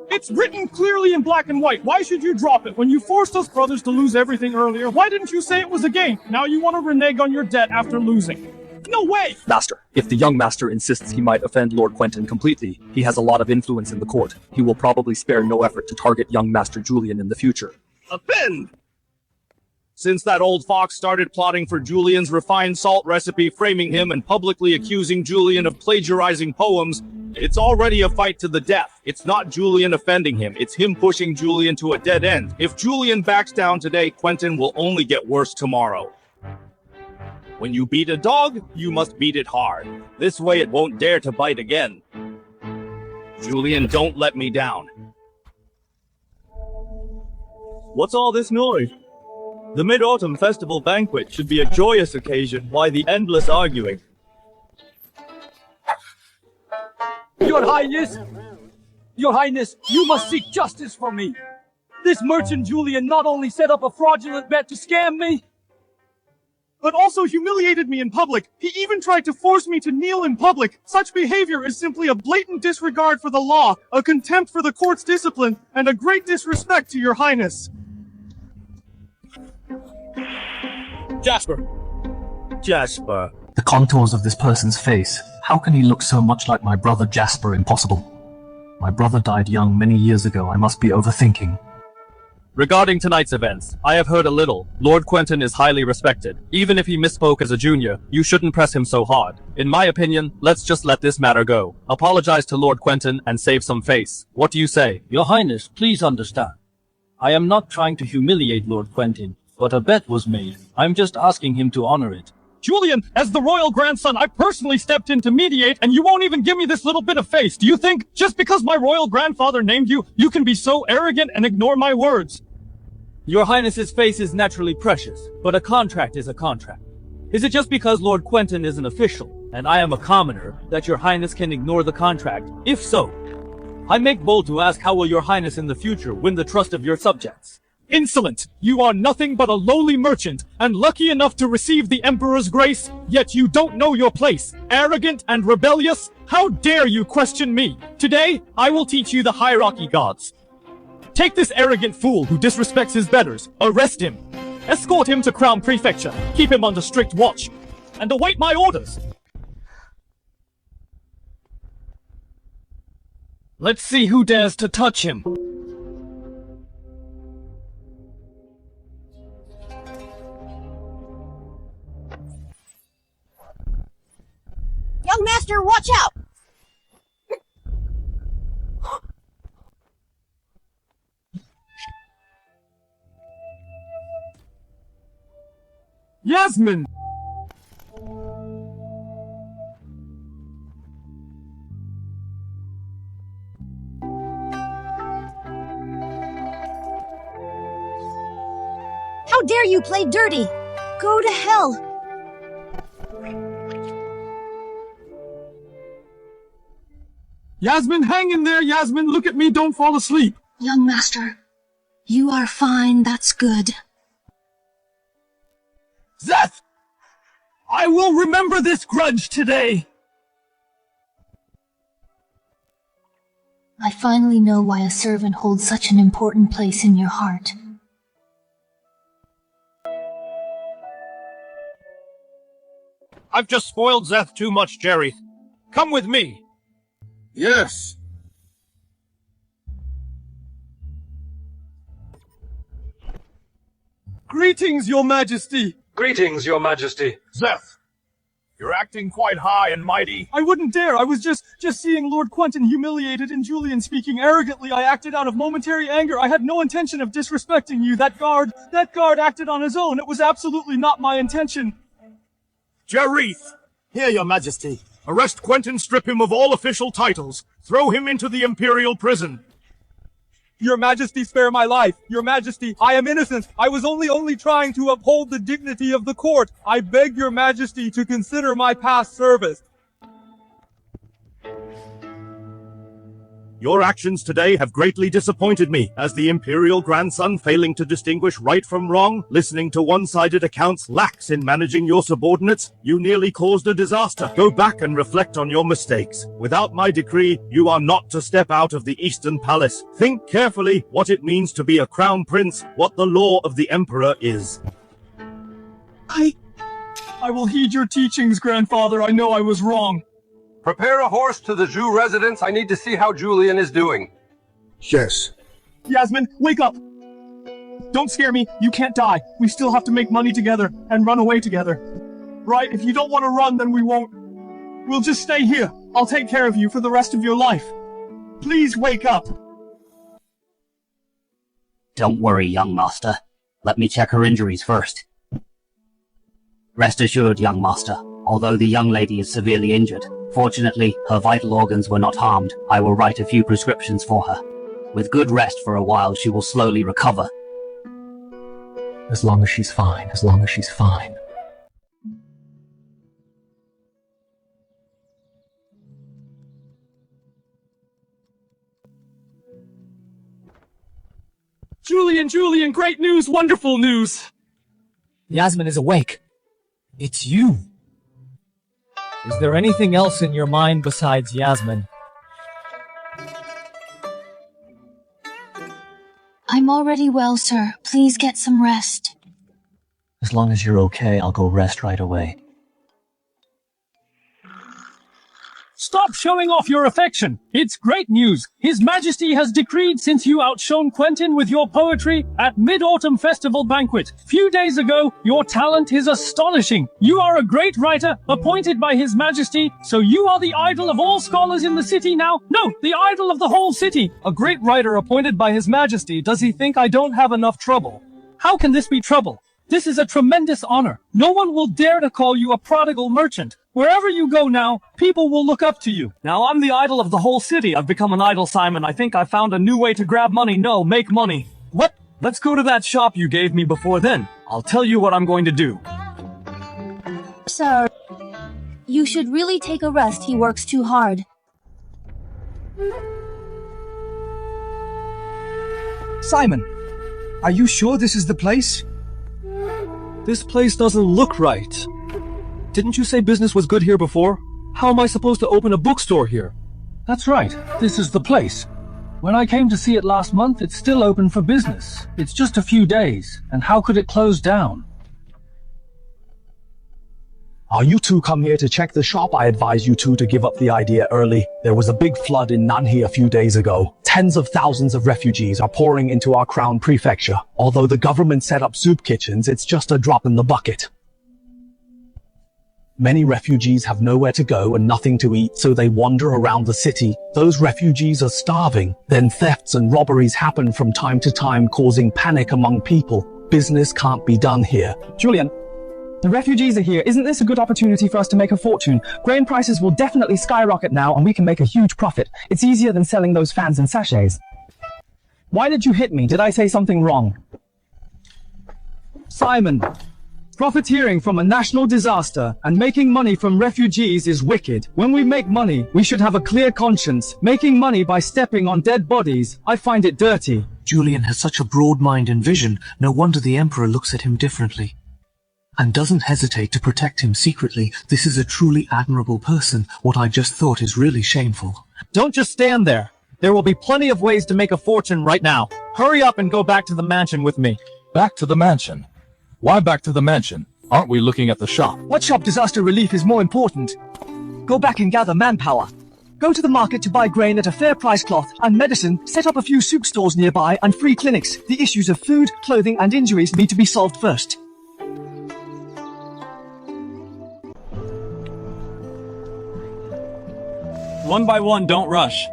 It's written clearly in black and white. Why should you drop it? When you forced us brothers to lose everything earlier, why didn't you say it was a game? Now you want to renege on your debt after losing. No way! Master, if the young master insists he might offend Lord Quentin completely, he has a lot of influence in the court. He will probably spare no effort to target young Master Julian in the future. Offend! Since that old fox started plotting for Julian's refined salt recipe, framing him and publicly accusing Julian of plagiarizing poems, it's already a fight to the death. It's not Julian offending him, it's him pushing Julian to a dead end. If Julian backs down today, Quentin will only get worse tomorrow. When you beat a dog, you must beat it hard. This way it won't dare to bite again. Julian, don't let me down. What's all this noise? The Mid-Autumn Festival banquet should be a joyous occasion. Why the endless arguing? Your Highness, you must seek justice for me. This merchant Julian not only set up a fraudulent bet to scam me, but also humiliated me in public. He even tried to force me to kneel in public. Such behavior is simply a blatant disregard for the law, a contempt for the court's discipline, and a great disrespect to your Highness. Jasper. The contours of this person's face. How can he look so much like my brother Jasper? Impossible. My brother died young many years ago. I must be overthinking. Regarding tonight's events, I have heard a little. Lord Quentin is highly respected. Even if he misspoke as a junior, you shouldn't press him so hard. In my opinion, let's just let this matter go. Apologize to Lord Quentin and save some face. What do you say? Your Highness, please understand. I am not trying to humiliate Lord Quentin, but a bet was made. I'm just asking him to honor it. Julian, as the royal grandson, I personally stepped in to mediate, and you won't even give me this little bit of face. Do you think, just because my royal grandfather named you, you can be so arrogant and ignore my words? Your Highness's face is naturally precious, but a contract is a contract. Is it just because Lord Quentin is an official, and I am a commoner, that your Highness can ignore the contract? If so, I make bold to ask, how will your Highness in the future win the trust of your subjects? Insolent! You are nothing but a lowly merchant, and lucky enough to receive the Emperor's grace, yet you don't know your place. Arrogant and rebellious, how dare you question me? Today, I will teach you the hierarchy gods. Take this arrogant fool who disrespects his betters, arrest him, escort him to Crown Prefecture, keep him under strict watch, and await my orders. Let's see who dares to touch him. Young master, watch out! Yasmin! How dare you play dirty? Go to hell! Yasmin, hang in there, Yasmin! Look at me, don't fall asleep! Young master, you are fine, that's good. Zeth! I will remember this grudge today! I finally know why a servant holds such an important place in your heart. I've just spoiled Zeth too much, Jerry. Come with me. Yes. Greetings, Your Majesty! Greetings, Your Majesty. Zeth, you're acting quite high and mighty. I wouldn't dare. I was just seeing Lord Quentin humiliated and Julian speaking arrogantly. I acted out of momentary anger. I had no intention of disrespecting you. That guard acted on his own. It was absolutely not my intention. Jareth! Here, Your Majesty. Arrest Quentin, strip him of all official titles. Throw him into the Imperial prison. Your Majesty, spare my life. Your Majesty, I am innocent. I was only trying to uphold the dignity of the court. I beg Your Majesty to consider my past service. Your actions today have greatly disappointed me, as the Imperial grandson failing to distinguish right from wrong, listening to one-sided accounts, lax in managing your subordinates. You nearly caused a disaster. Go back and reflect on your mistakes. Without my decree, you are not to step out of the Eastern Palace. Think carefully what it means to be a crown prince, what the law of the Emperor is. I will heed your teachings, Grandfather. I know I was wrong. Prepare a horse to the Jew residence. I need to see how Julian is doing. Yes. Yasmin, wake up! Don't scare me. You can't die. We still have to make money together and run away together. Right? If you don't want to run, then we won't. We'll just stay here. I'll take care of you for the rest of your life. Please wake up. Don't worry, young master. Let me check her injuries first. Rest assured, young master, although the young lady is severely injured, fortunately, her vital organs were not harmed. I will write a few prescriptions for her. With good rest for a while, she will slowly recover. As long as she's fine, as long as she's fine. Julian, great news, wonderful news! Yasmin is awake. It's you. Is there anything else in your mind besides Yasmin? I'm already well, sir. Please get some rest. As long as you're okay, I'll go rest right away. Stop showing off your affection. It's great news. His Majesty has decreed, since you outshone Quentin with your poetry at Mid-Autumn Festival Banquet few days ago, your talent is astonishing. You are a great writer, appointed by His Majesty, so you are the idol of all scholars in the city now. No, the idol of the whole city. A great writer appointed by His Majesty. Does he think I don't have enough trouble? How can this be trouble? This is a tremendous honor. No one will dare to call you a prodigal merchant. Wherever you go now, people will look up to you. Now I'm the idol of the whole city. I've become an idol, Simon. I think I found a new way to grab money. No, make money. What? Let's go to that shop you gave me before then. I'll tell you what I'm going to do. Sir, you should really take a rest. He works too hard. Simon, are you sure this is the place? This place doesn't look right. Didn't you say business was good here before? How am I supposed to open a bookstore here? That's right. This is the place. When I came to see it last month, it's still open for business. It's just a few days. And how could it close down? You two come here to check the shop. I advise you two to give up the idea early. There was a big flood in Nanhi a few days ago. Tens of thousands of refugees are pouring into our crown prefecture. Although the government set up soup kitchens, it's just a drop in the bucket. Many refugees have nowhere to go and nothing to eat, so they wander around the city. Those refugees are starving. Then thefts and robberies happen from time to time, causing panic among people. Business can't be done here. Julian, the refugees are here. Isn't this a good opportunity for us to make a fortune? Grain prices will definitely skyrocket now, and we can make a huge profit. It's easier than selling those fans in sachets. Why did you hit me? Did I say something wrong? Simon, profiteering from a national disaster and making money from refugees is wicked. When we make money, we should have a clear conscience. Making money by stepping on dead bodies, I find it dirty. Julian has such a broad mind and vision. No wonder the Emperor looks at him differently. and doesn't hesitate to protect him secretly. This is a truly admirable person. What I just thought is really shameful. Don't just stand there. There will be plenty of ways to make a fortune right now. Hurry up and go back to the mansion with me. Back to the mansion? Why back to the mansion? Aren't we looking at the shop? What shop? Disaster relief is more important. Go back and gather manpower. Go to the market to buy grain at a fair price, cloth and medicine, set up a few soup stores nearby and free clinics. The issues of food, clothing and injuries need to be solved first. One by one, don't rush.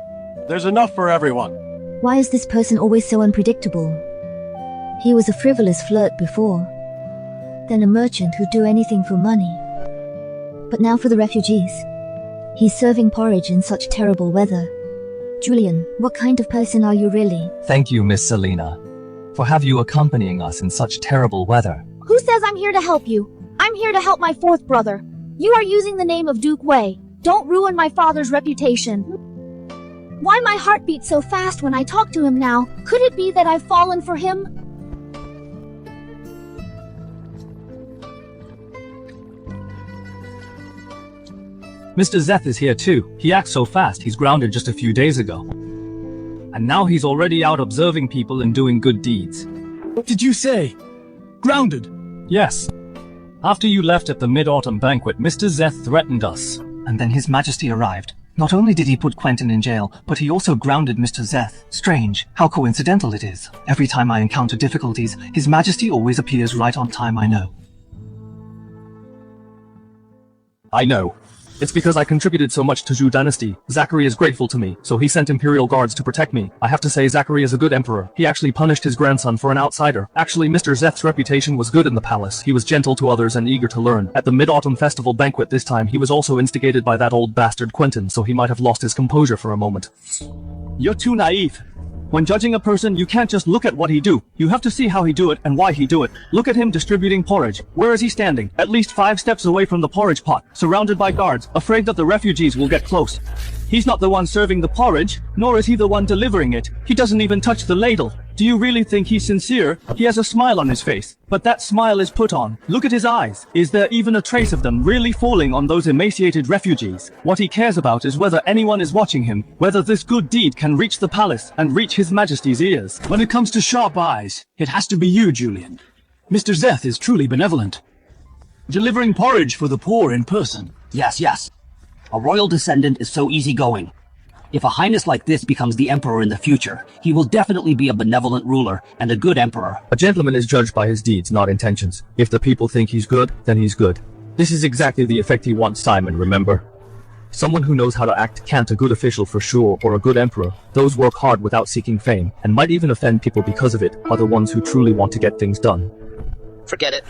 There's enough for everyone. Why is this person always so unpredictable? He was a frivolous flirt before, then a merchant who'd do anything for money. But now for the refugees. He's serving porridge in such terrible weather. Julian, what kind of person are you really? Thank you, Miss Selena, for have you accompanying us in such terrible weather. Who says I'm here to help you? I'm here to help my fourth brother. You are using the name of Duke Wei. Don't ruin my father's reputation. Why my heart beats so fast when I talk to him now? Could it be that I've fallen for him? Mr. Zeth is here too. He acts so fast, he's grounded just a few days ago. And now he's already out observing people and doing good deeds. What did you say? Grounded? Yes. After you left at the Mid-Autumn banquet, Mr. Zeth threatened us. And then His Majesty arrived. Not only did he put Quentin in jail, but he also grounded Mr. Zeth. Strange, how coincidental it is. Every time I encounter difficulties, His Majesty always appears right on time, I know. I know. It's because I contributed so much to Zhou Dynasty. Zachary is grateful to me, so he sent Imperial Guards to protect me. I have to say Zachary is a good emperor. He actually punished his grandson for an outsider. Actually, Mr. Zeth's reputation was good in the palace. He was gentle to others and eager to learn. At the Mid-Autumn Festival banquet this time, he was also instigated by that old bastard Quentin, so he might have lost his composure for a moment. You're too naive. When judging a person, you can't just look at what he do. You have to see how he do it and why he do it. Look at him distributing porridge. Where is he standing? At least 5 steps away from the porridge pot, surrounded by guards, afraid that the refugees will get close. He's not the one serving the porridge, nor is he the one delivering it. He doesn't even touch the ladle. Do you really think he's sincere? He has a smile on his face, but that smile is put on. Look at his eyes. Is there even a trace of them really falling on those emaciated refugees? What he cares about is whether anyone is watching him, whether this good deed can reach the palace and reach His Majesty's ears. When it comes to sharp eyes, it has to be you, Julian. Mr. Zeth is truly benevolent. Delivering porridge for the poor in person. Yes, yes. A royal descendant is so easygoing. If a highness like this becomes the emperor in the future, he will definitely be a benevolent ruler and a good emperor. A gentleman is judged by his deeds, not intentions. If the people think he's good, then he's good. This is exactly the effect he wants, Simon, remember? Someone who knows how to act can't a good official for sure, or a good emperor. Those work hard without seeking fame, and might even offend people because of it, are the ones who truly want to get things done. Forget it.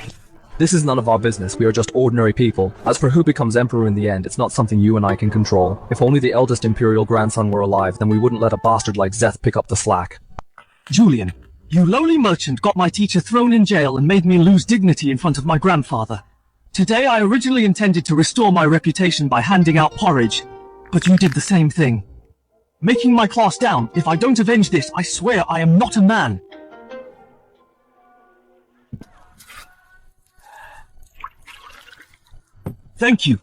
This is none of our business, we are just ordinary people. As for who becomes emperor in the end, it's not something you and I can control. If only the eldest imperial grandson were alive, then we wouldn't let a bastard like Zeth pick up the slack. Julian, you lowly merchant got my teacher thrown in jail and made me lose dignity in front of my grandfather. Today I originally intended to restore my reputation by handing out porridge, but you did the same thing. Making my class down. If I don't avenge this, I swear I am not a man. Thank you.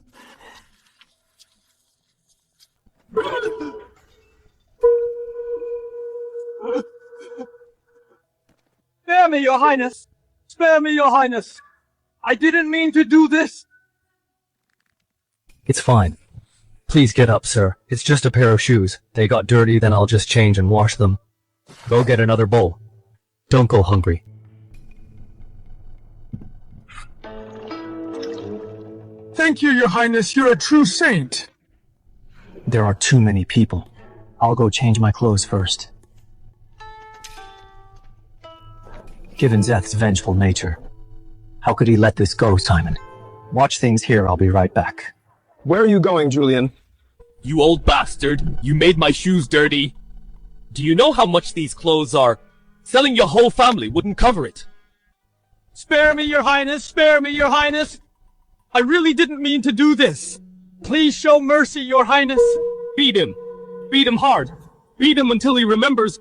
Spare me, Your Highness! Spare me, Your Highness! I didn't mean to do this! It's fine. Please get up, sir. It's just a pair of shoes. They got dirty, then I'll just change and wash them. Go get another bowl. Don't go hungry. Thank you, Your Highness. You're a true saint. There are too many people. I'll go change my clothes first. Given Zeth's vengeful nature, how could he let this go, Simon? Watch things here, I'll be right back. Where are you going, Julian? You old bastard, you made my shoes dirty. Do you know how much these clothes are? Selling your whole family wouldn't cover it. Spare me, Your Highness! Spare me, Your Highness! I really didn't mean to do this. Please show mercy, Your Highness. Beat him. Beat him hard. Beat him until he remembers.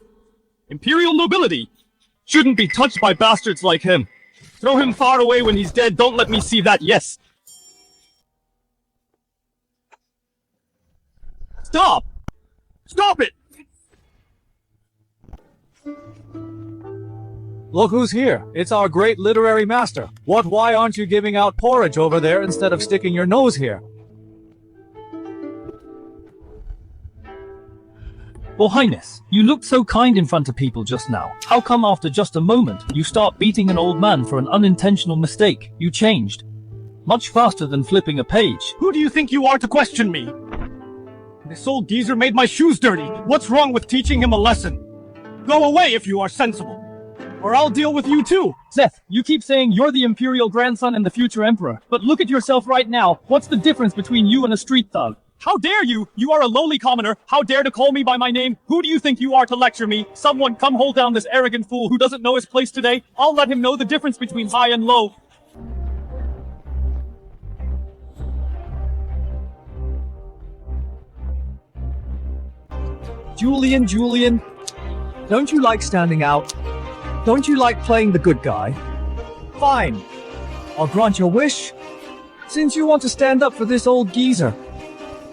Imperial nobility shouldn't be touched by bastards like him. Throw him far away when he's dead. Don't let me see that, yes. Stop! Stop it! Look who's here. It's our great literary master. Why aren't you giving out porridge over there instead of sticking your nose here? Your Highness, you looked so kind in front of people just now. How come after just a moment, you start beating an old man for an unintentional mistake? You changed. Much faster than flipping a page. Who do you think you are to question me? This old geezer made my shoes dirty. What's wrong with teaching him a lesson? Go away if you are sensible, or I'll deal with you too. Seth, you keep saying you're the imperial grandson and the future emperor, but look at yourself right now. What's the difference between you and a street thug? How dare you? You are a lowly commoner. How dare to call me by my name? Who do you think you are to lecture me? Someone come hold down this arrogant fool who doesn't know his place today. I'll let him know the difference between high and low. Julian, don't you like standing out? Don't you like playing the good guy? Fine, I'll grant your wish. Since you want to stand up for this old geezer,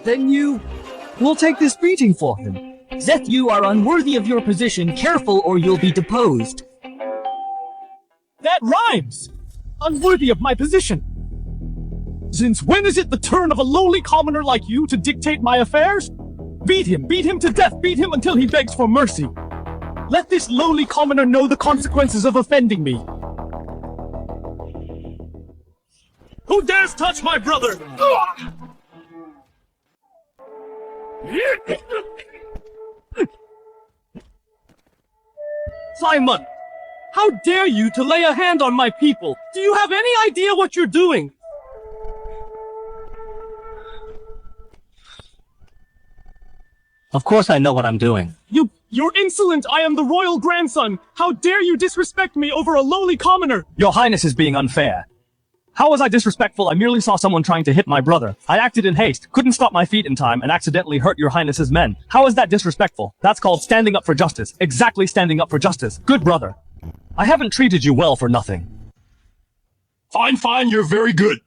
then we'll take this beating for him. Zeth, you are unworthy of your position. Careful or you'll be deposed. That rhymes! Unworthy of my position. Since when is it the turn of a lowly commoner like you to dictate my affairs? Beat him to death, beat him until he begs for mercy. Let this lowly commoner know the consequences of offending me. Who dares touch my brother? Simon, how dare you to lay a hand on my people? Do you have any idea what you're doing? Of course I know what I'm doing. You're insolent! I am the royal grandson! How dare you disrespect me over a lowly commoner? Your Highness is being unfair. How was I disrespectful? I merely saw someone trying to hit my brother. I acted in haste, couldn't stop my feet in time, and accidentally hurt your Highness's men. How is that disrespectful? That's called standing up for justice. Exactly standing up for justice. Good brother. I haven't treated you well for nothing. Fine, you're very good.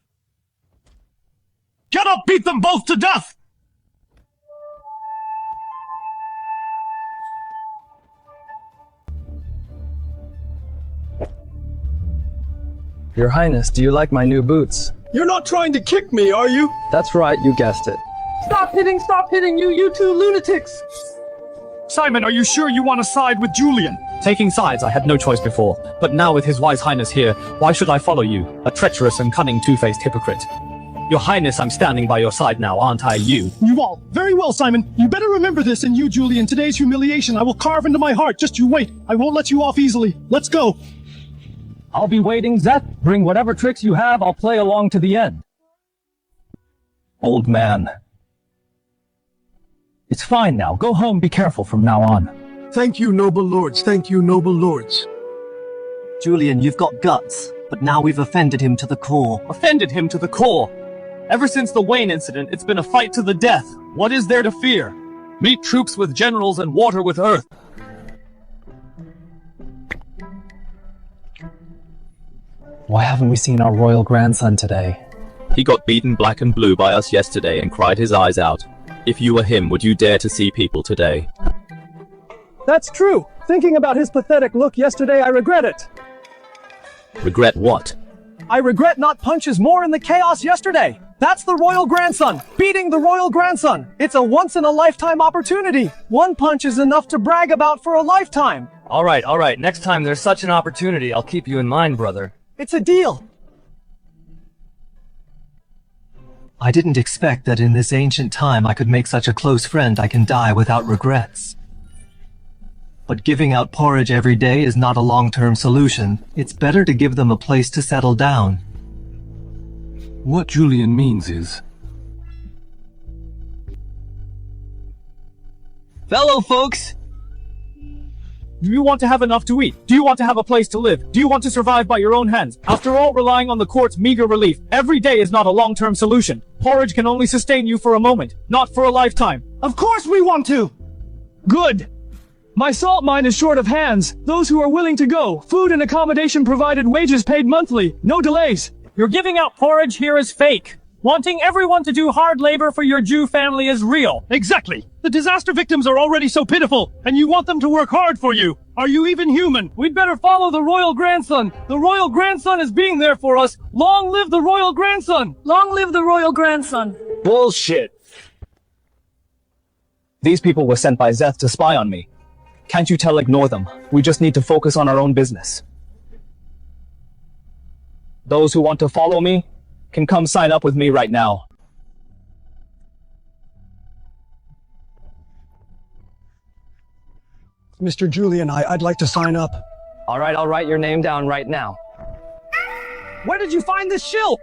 Get up, beat them both to death! Your Highness, do you like my new boots? You're not trying to kick me, are you? That's right, you guessed it. Stop hitting, you two lunatics! Simon, are you sure you want to side with Julian? Taking sides, I had no choice before. But now with his wise Highness here, why should I follow you? A treacherous and cunning two-faced hypocrite. Your Highness, I'm standing by your side now, aren't I, you? You all. Very well, Simon. You better remember this, and you, Julian, today's humiliation I will carve into my heart. Just you wait. I won't let you off easily. Let's go. I'll be waiting, Zeth. Bring whatever tricks you have, I'll play along to the end. Old man. It's fine now. Go home, be careful from now on. Thank you, noble lords. Thank you, noble lords. Julian, you've got guts, but now we've offended him to the core. Offended him to the core? Ever since the Wayne incident, it's been a fight to the death. What is there to fear? Meet troops with generals and water with earth. Why haven't we seen our royal grandson today? He got beaten black and blue by us yesterday and cried his eyes out. If you were him, would you dare to see people today? That's true. Thinking about his pathetic look yesterday, I regret it. Regret what? I regret not punches more in the chaos yesterday. That's the royal grandson, beating the royal grandson. It's a once-in-a-lifetime opportunity. One punch is enough to brag about for a lifetime. All right. Next time there's such an opportunity, I'll keep you in mind, brother. It's a deal. I didn't expect that in this ancient time I could make such a close friend I can die without regrets. But giving out porridge every day is not a long-term solution. It's better to give them a place to settle down. What Julian means is... Fellow folks! Do you want to have enough to eat? Do you want to have a place to live? Do you want to survive by your own hands? After all, relying on the court's meager relief every day is not a long-term solution. Porridge can only sustain you for a moment, not for a lifetime. Of course we want to! Good! My salt mine is short of hands. Those who are willing to go. Food and accommodation provided, wages paid monthly. No delays. Your giving out porridge here is fake. Wanting everyone to do hard labor for your Jew family is real. Exactly. The disaster victims are already so pitiful, and you want them to work hard for you. Are you even human? We'd better follow the royal grandson. The royal grandson is being there for us. Long live the royal grandson. Long live the royal grandson. Bullshit. These people were sent by Zeth to spy on me. Can't you tell ignore them? We just need to focus on our own business. Those who want to follow me can come sign up with me right now. Mr. Julian, I'd like to sign up. All right, I'll write your name down right now. Where did you find this shill?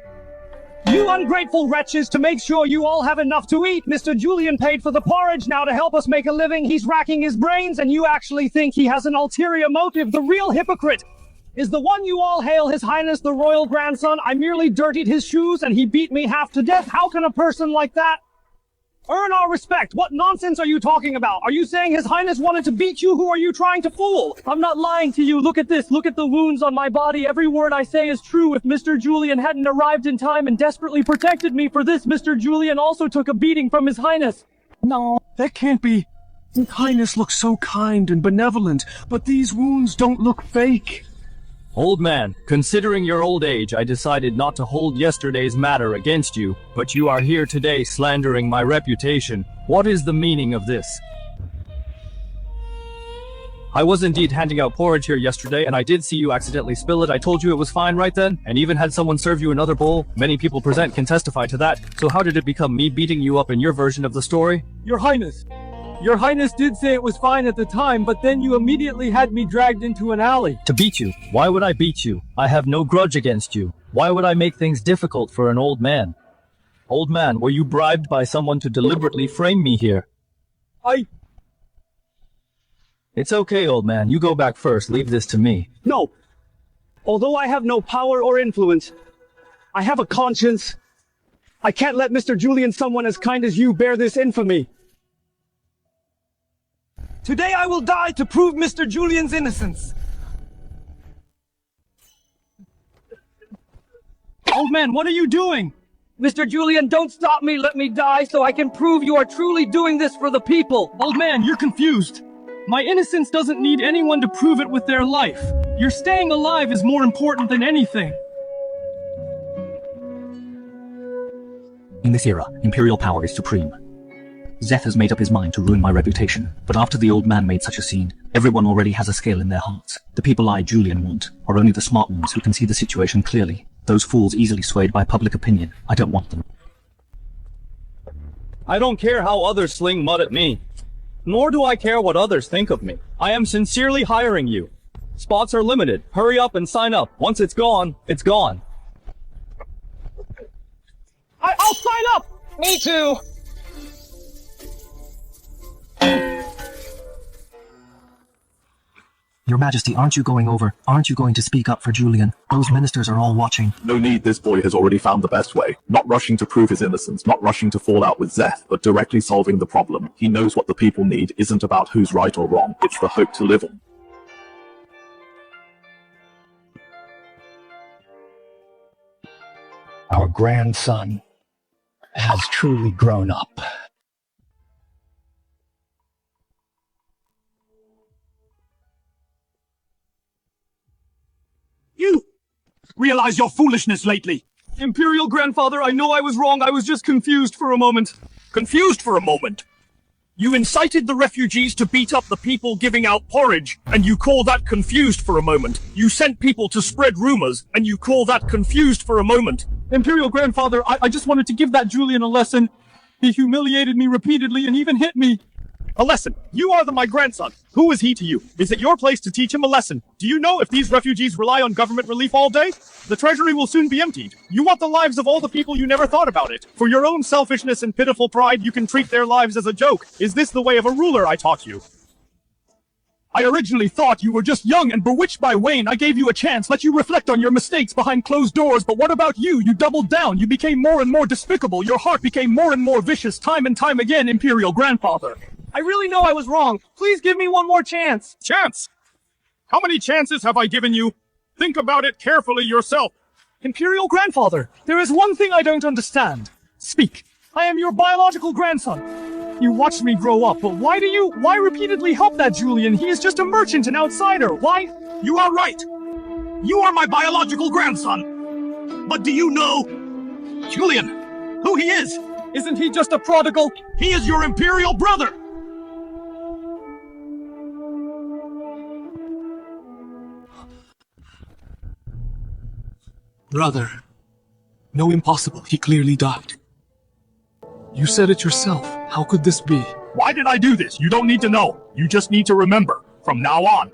You ungrateful wretches, to make sure you all have enough to eat. Mr. Julian paid for the porridge. Now to help us make a living, he's racking his brains, and you actually think he has an ulterior motive. The real hypocrite is the one you all hail, His Highness the Royal Grandson. I merely dirtied his shoes and he beat me half to death. How can a person like that earn our respect? What nonsense are you talking about? Are you saying His Highness wanted to beat you? Who are you trying to fool? I'm not lying to you. Look at this. Look at the wounds on my body. Every word I say is true. If Mr. Julian hadn't arrived in time and desperately protected me for this, Mr. Julian also took a beating from His Highness. No, that can't be. His Highness looks so kind and benevolent, but these wounds don't look fake. Old man, considering your old age, I decided not to hold yesterday's matter against you, but you are here today slandering my reputation. What is the meaning of this? I was indeed handing out porridge here yesterday, and I did see you accidentally spill it. I told you it was fine right then, and even had someone serve you another bowl. Many people present can testify to that. So how did it become me beating you up in your version of the story? Your Highness. Your Highness did say it was fine at the time, but then you immediately had me dragged into an alley. To beat you? Why would I beat you? I have no grudge against you. Why would I make things difficult for an old man? Old man, were you bribed by someone to deliberately frame me here? It's okay, old man. You go back first. Leave this to me. No. Although I have no power or influence, I have a conscience. I can't let Mr. Julian, someone as kind as you, bear this infamy. Today I will die to prove Mr. Julian's innocence. Old man, what are you doing? Mr. Julian, don't stop me. Let me die so I can prove you are truly doing this for the people. Old man, you're confused. My innocence doesn't need anyone to prove it with their life. Your staying alive is more important than anything. In this era, imperial power is supreme. Zeth has made up his mind to ruin my reputation, but after the old man made such a scene, everyone already has a scale in their hearts. The people I, Julian, want are only the smart ones who can see the situation clearly. Those fools easily swayed by public opinion. I don't want them. I don't care how others sling mud at me. Nor do I care what others think of me. I am sincerely hiring you. Spots are limited. Hurry up and sign up. Once it's gone, it's gone. I'll sign up! Me too! Your Majesty, aren't you going to speak up for Julian? Those ministers are all watching. No need, this boy has already found the best way. Not rushing to prove his innocence, not rushing to fall out with Zeth, but directly solving the problem. He knows what the people need isn't about who's right or wrong, it's the hope to live on. Our grandson has truly grown up. You realize your foolishness lately. Imperial Grandfather, I know I was wrong. I was just confused for a moment. Confused for a moment? You incited the refugees to beat up the people giving out porridge, and you call that confused for a moment. You sent people to spread rumors, and you call that confused for a moment. Imperial Grandfather, I just wanted to give that Julian a lesson. He humiliated me repeatedly and even hit me. A lesson? You are my grandson. Who is he to you? Is it your place to teach him a lesson? Do you know if these refugees rely on government relief all day? The treasury will soon be emptied. You want the lives of all the people you never thought about it. For your own selfishness and pitiful pride, you can treat their lives as a joke. Is this the way of a ruler I taught you? I originally thought you were just young and bewitched by Wayne. I gave you a chance, let you reflect on your mistakes behind closed doors, but what about you? You doubled down. You became more and more despicable. Your heart became more and more vicious time and time again, Imperial Grandfather. I really know I was wrong. Please give me one more chance. Chance? How many chances have I given you? Think about it carefully yourself. Imperial Grandfather, there is one thing I don't understand. Speak. I am your biological grandson. You watched me grow up, but why repeatedly help that Julian? He is just a merchant, an outsider. Why? You are right. You are my biological grandson. But do you know, Julian, who he is? Isn't he just a prodigal? He is your imperial brother. Brother. No, impossible. He clearly died. You said it yourself. How could this be? Why did I do this? You don't need to know. You just need to remember, from now on,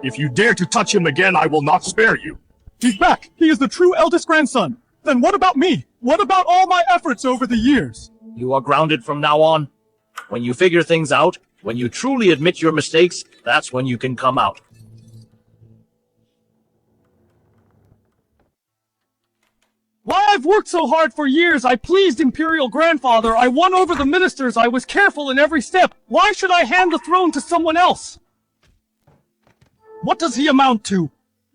if you dare to touch him again, I will not spare you. He's back. He is the true eldest grandson. Then what about me? What about all my efforts over the years? You are grounded from now on. When you figure things out, when you truly admit your mistakes, that's when you can come out. Why I've worked so hard for years, I pleased Imperial Grandfather, I won over the ministers, I was careful in every step. Why should I hand the throne to someone else? What does he amount to?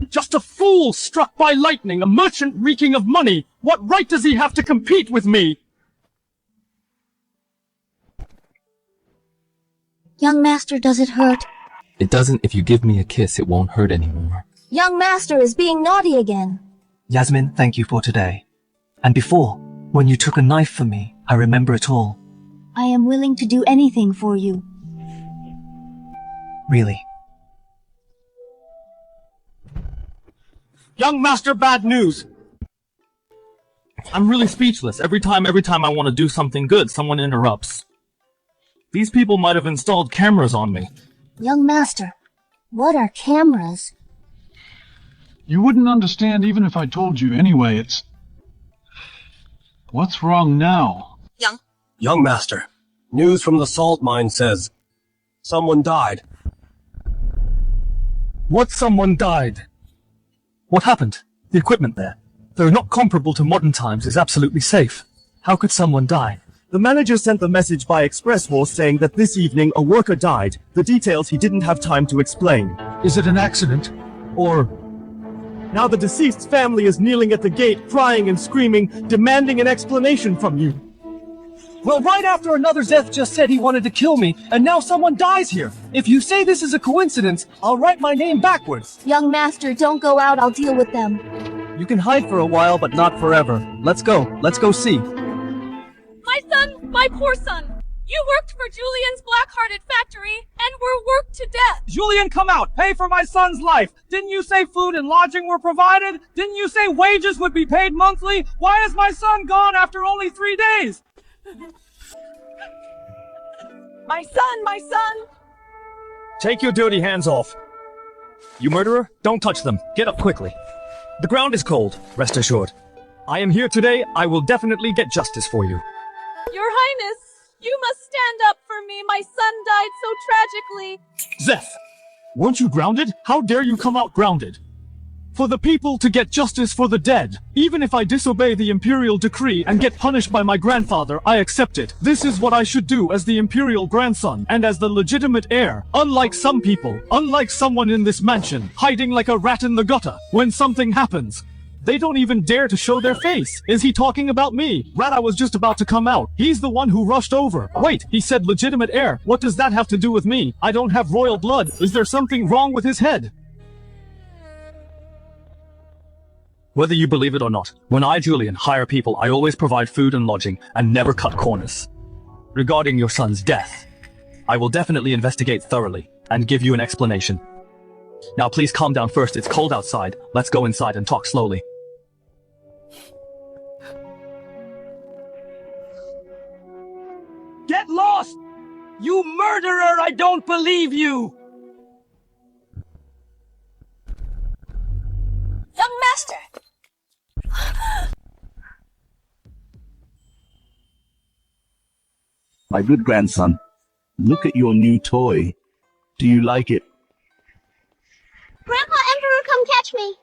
Just a fool struck by lightning, a merchant reeking of money. What right does he have to compete with me? Young master, does it hurt? It doesn't. If you give me a kiss, it won't hurt anymore. Young master is being naughty again. Yasmin, thank you for today. And before, when you took a knife for me, I remember it all. I am willing to do anything for you. Really. Young master, bad news. I'm really speechless. Every time I want to do something good, someone interrupts. These people might have installed cameras on me. Young master, what are cameras? You wouldn't understand even if I told you. Anyway, it's... What's wrong now? Young master, news from the salt mine says someone died. What someone died? What happened? The equipment there, though not comparable to modern times, is absolutely safe. How could someone die? The manager sent the message by express force saying that this evening a worker died. The details he didn't have time to explain. Is it an accident? Or... Now the deceased's family is kneeling at the gate, crying and screaming, demanding an explanation from you. Well, right after another Zeth just said he wanted to kill me, and now someone dies here. If you say this is a coincidence, I'll write my name backwards. Young master, don't go out, I'll deal with them. You can hide for a while, but not forever. Let's go see. My son, my poor son. You worked for Julian's black-hearted factory, and were worked to death. Julian, come out! Pay for my son's life! Didn't you say food and lodging were provided? Didn't you say wages would be paid monthly? Why is my son gone after only 3 days? My son! Take your dirty hands off. You murderer, don't touch them. Get up quickly. The ground is cold, rest assured. I am here today. I will definitely get justice for you. Your Highness, you must stand up for me. My son died so tragically. Zeth, weren't you grounded? How dare you come out grounded? For the people to get justice for the dead. Even if I disobey the imperial decree and get punished by my grandfather, I accept it. This is what I should do as the imperial grandson and as the legitimate heir. Unlike some people, unlike someone in this mansion, hiding like a rat in the gutter. When something happens, they don't even dare to show their face. Is he talking about me? Rat, I was just about to come out. He's the one who rushed over. Wait, he said legitimate heir. What does that have to do with me? I don't have royal blood. Is there something wrong with his head? Whether you believe it or not, when I, Julian, hire people, I always provide food and lodging and never cut corners. Regarding your son's death, I will definitely investigate thoroughly and give you an explanation. Now please calm down first, it's cold outside. Let's go inside and talk slowly. Get lost! You murderer, I don't believe you! Young master! My good grandson, look at your new toy. Do you like it? Grandpa Emperor, come catch me!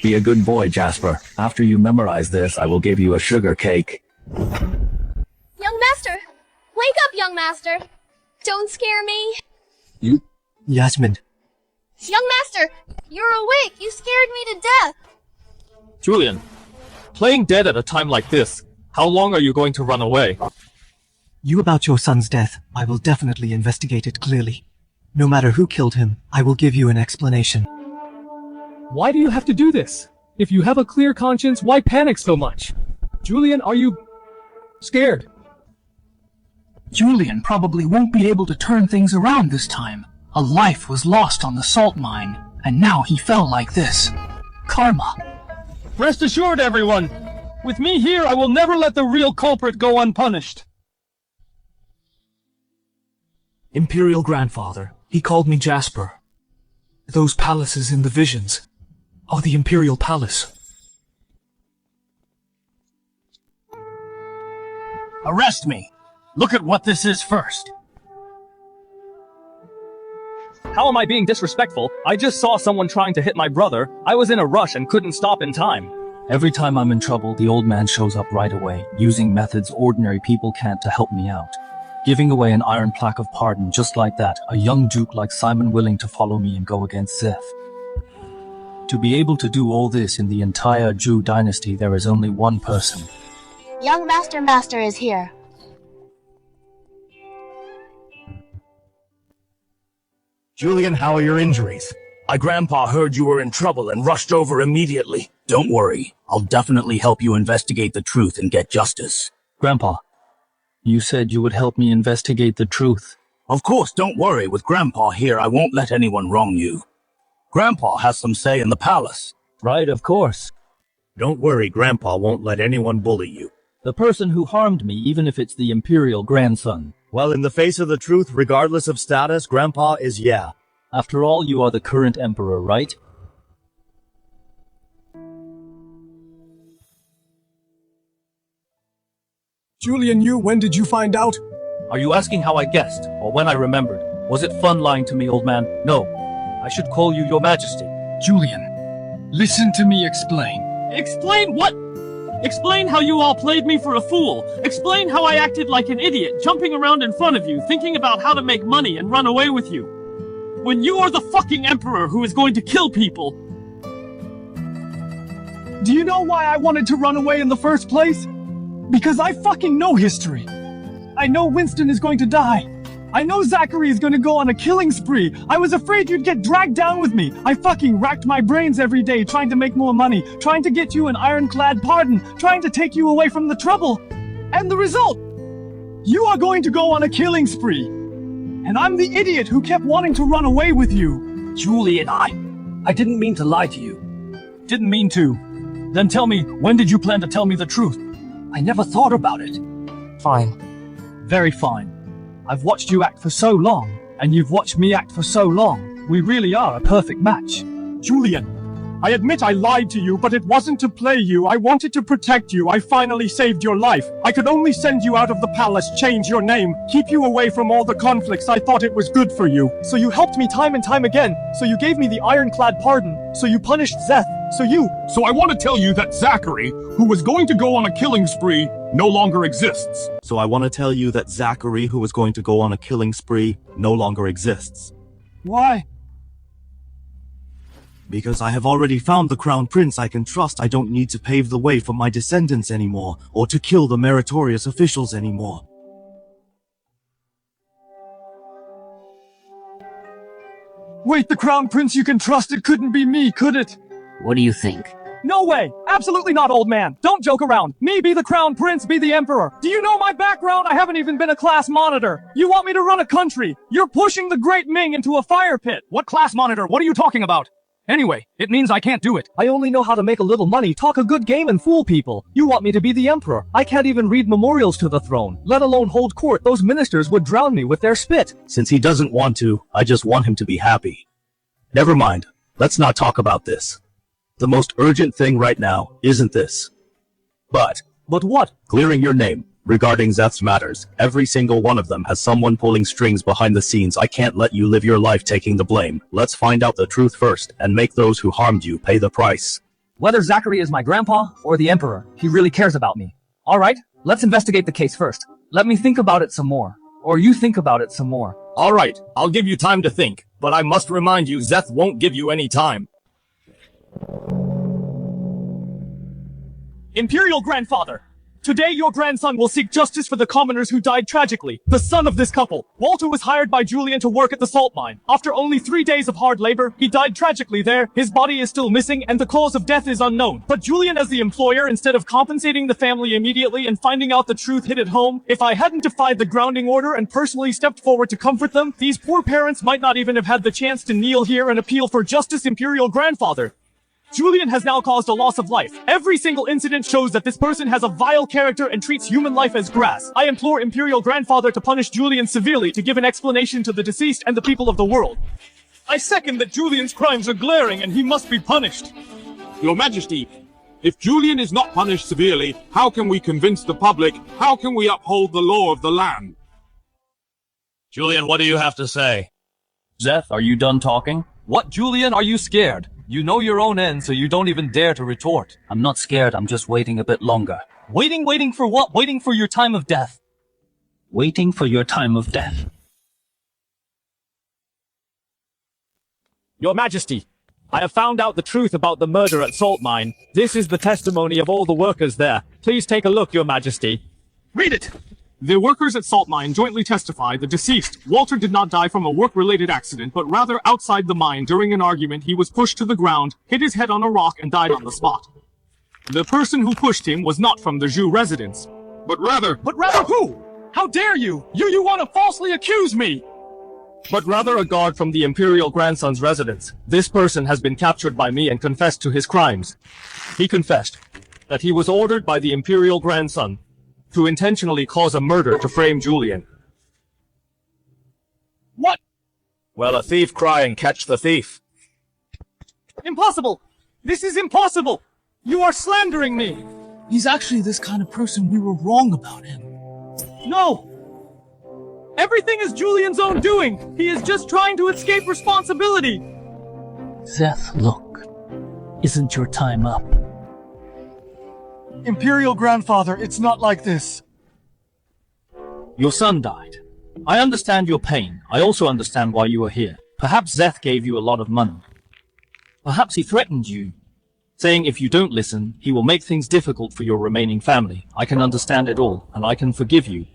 Be a good boy, Jasper. After you memorize this, I will give you a sugar cake. Young master, Wake up, young master. Don't scare me. Yasmin. Young master, you're awake. You scared me to death. Julian, playing dead at a time like this, how long are you going to run away? You about your son's death, I will definitely investigate it clearly. No matter who killed him, I will give you an explanation. Why do you have to do this? If you have a clear conscience, why panic so much? Julian, are you scared? Julian probably won't be able to turn things around this time. A life was lost on the salt mine, and now he fell like this. Karma. Rest assured, everyone. With me here, I will never let the real culprit go unpunished. Imperial Grandfather, he called me Jasper. Those palaces in the visions are the Imperial Palace. Arrest me. Look at what this is first. How am I being disrespectful? I just saw someone trying to hit my brother. I was in a rush and couldn't stop in time. Every time I'm in trouble, the old man shows up right away, using methods ordinary people can't to help me out. Giving away an iron plaque of pardon just like that, a young duke like Simon willing to follow me and go against Zeph. To be able to do all this in the entire Jew dynasty, there is only one person. Young Master is here. Julian, how are your injuries? My grandpa heard you were in trouble and rushed over immediately. Don't worry, I'll definitely help you investigate the truth and get justice. Grandpa, you said you would help me investigate the truth. Of course, don't worry. With Grandpa here, I won't let anyone wrong you. Grandpa has some say in the palace. Right, of course. Don't worry, Grandpa won't let anyone bully you. The person who harmed me, even if it's the imperial grandson. Well, in the face of the truth, regardless of status, Grandpa is yeah. After all, you are the current emperor, right? Julian, when did you find out? Are you asking how I guessed, or when I remembered? Was it fun lying to me, old man? No. I should call you your majesty. Julian, listen to me explain. Explain what? Explain how you all played me for a fool. Explain how I acted like an idiot, jumping around in front of you, thinking about how to make money and run away with you. When you are the fucking emperor who is going to kill people. Do you know why I wanted to run away in the first place? Because I fucking know history. I know Winston is going to die. I know Zachary is going to go on a killing spree. I was afraid you'd get dragged down with me. I fucking racked my brains every day trying to make more money, trying to get you an ironclad pardon, trying to take you away from the trouble. And the result? You are going to go on a killing spree. And I'm the idiot who kept wanting to run away with you. Julian, I didn't mean to lie to you. Didn't mean to. Then tell me, when did you plan to tell me the truth? I never thought about it. Fine. Very fine. I've watched you act for so long, and you've watched me act for so long. We really are a perfect match. Julian, I admit I lied to you, but it wasn't to play you. I wanted to protect you. I finally saved your life. I could only send you out of the palace, change your name, keep you away from all the conflicts. I thought it was good for you. So you helped me time and time again. So you gave me the ironclad pardon. So you punished Zeth. So I want to tell you that Zachary, who was going to go on a killing spree, no longer exists. So I want to tell you that Zachary, who was going to go on a killing spree, no longer exists. Why? Because I have already found the crown prince I can trust. I don't need to pave the way for my descendants anymore, or to kill the meritorious officials anymore. Wait, the crown prince you can trust? It couldn't be me, could it? What do you think? No way! Absolutely not, old man! Don't joke around! Me be the crown prince, be the emperor! Do you know my background? I haven't even been a class monitor! You want me to run a country! You're pushing the great Ming into a fire pit! What class monitor? What are you talking about? Anyway, it means I can't do it. I only know how to make a little money, talk a good game, and fool people. You want me to be the emperor. I can't even read memorials to the throne, let alone hold court. Those ministers would drown me with their spit. Since he doesn't want to, I just want him to be happy. Never mind. Let's not talk about this. The most urgent thing right now isn't this. But what? Clearing your name. Regarding Zeth's matters, every single one of them has someone pulling strings behind the scenes. I can't let you live your life taking the blame. Let's find out the truth first, and make those who harmed you pay the price. Whether Zachary is my grandpa or the emperor, he really cares about me. Alright, let's investigate the case first. Let me think about it some more. Or you think about it some more. Alright, I'll give you time to think, but I must remind you Zeth won't give you any time. Imperial Grandfather, today your grandson will seek justice for the commoners who died tragically. The son of this couple, Walter, was hired by Julian to work at the salt mine. After only 3 days of hard labor, he died tragically there. His body is still missing and the cause of death is unknown. But Julian, as the employer, instead of compensating the family immediately and finding out the truth hid at home, if I hadn't defied the grounding order and personally stepped forward to comfort them, these poor parents might not even have had the chance to kneel here and appeal for justice. Imperial Grandfather, Julian has now caused a loss of life. Every single incident shows that this person has a vile character and treats human life as grass. I implore Imperial Grandfather to punish Julian severely to give an explanation to the deceased and the people of the world. I second that Julian's crimes are glaring and he must be punished. Your Majesty, if Julian is not punished severely, how can we convince the public? How can we uphold the law of the land? Julian, what do you have to say? Zeth, are you done talking? What, Julian, are you scared? You know your own end, so you don't even dare to retort. I'm not scared, I'm just waiting a bit longer. Waiting for what? Waiting for your time of death. Waiting for your time of death. Your Majesty, I have found out the truth about the murder at Salt Mine. This is the testimony of all the workers there. Please take a look, Your Majesty. Read it! The workers at Salt Mine jointly testify the deceased, Walter, did not die from a work-related accident, but rather outside the mine during an argument. He was pushed to the ground, hit his head on a rock, and died on the spot. The person who pushed him was not from the Zhu residence, but rather who? How dare you? You want to falsely accuse me? But rather a guard from the Imperial Grandson's residence. This person has been captured by me and confessed to his crimes. He confessed that he was ordered by the Imperial Grandson to intentionally cause a murder to frame Julian. What? Well, a thief cry and catch the thief. Impossible! This is impossible! You are slandering me! He's actually this kind of person. We were wrong about him. No! Everything is Julian's own doing! He is just trying to escape responsibility! Zeth, look. Isn't your time up? Imperial Grandfather, it's not like this. Your son died. I understand your pain. I also understand why you are here. Perhaps Zeth gave you a lot of money. Perhaps he threatened you, saying if you don't listen, he will make things difficult for your remaining family. I can understand it all, and I can forgive you.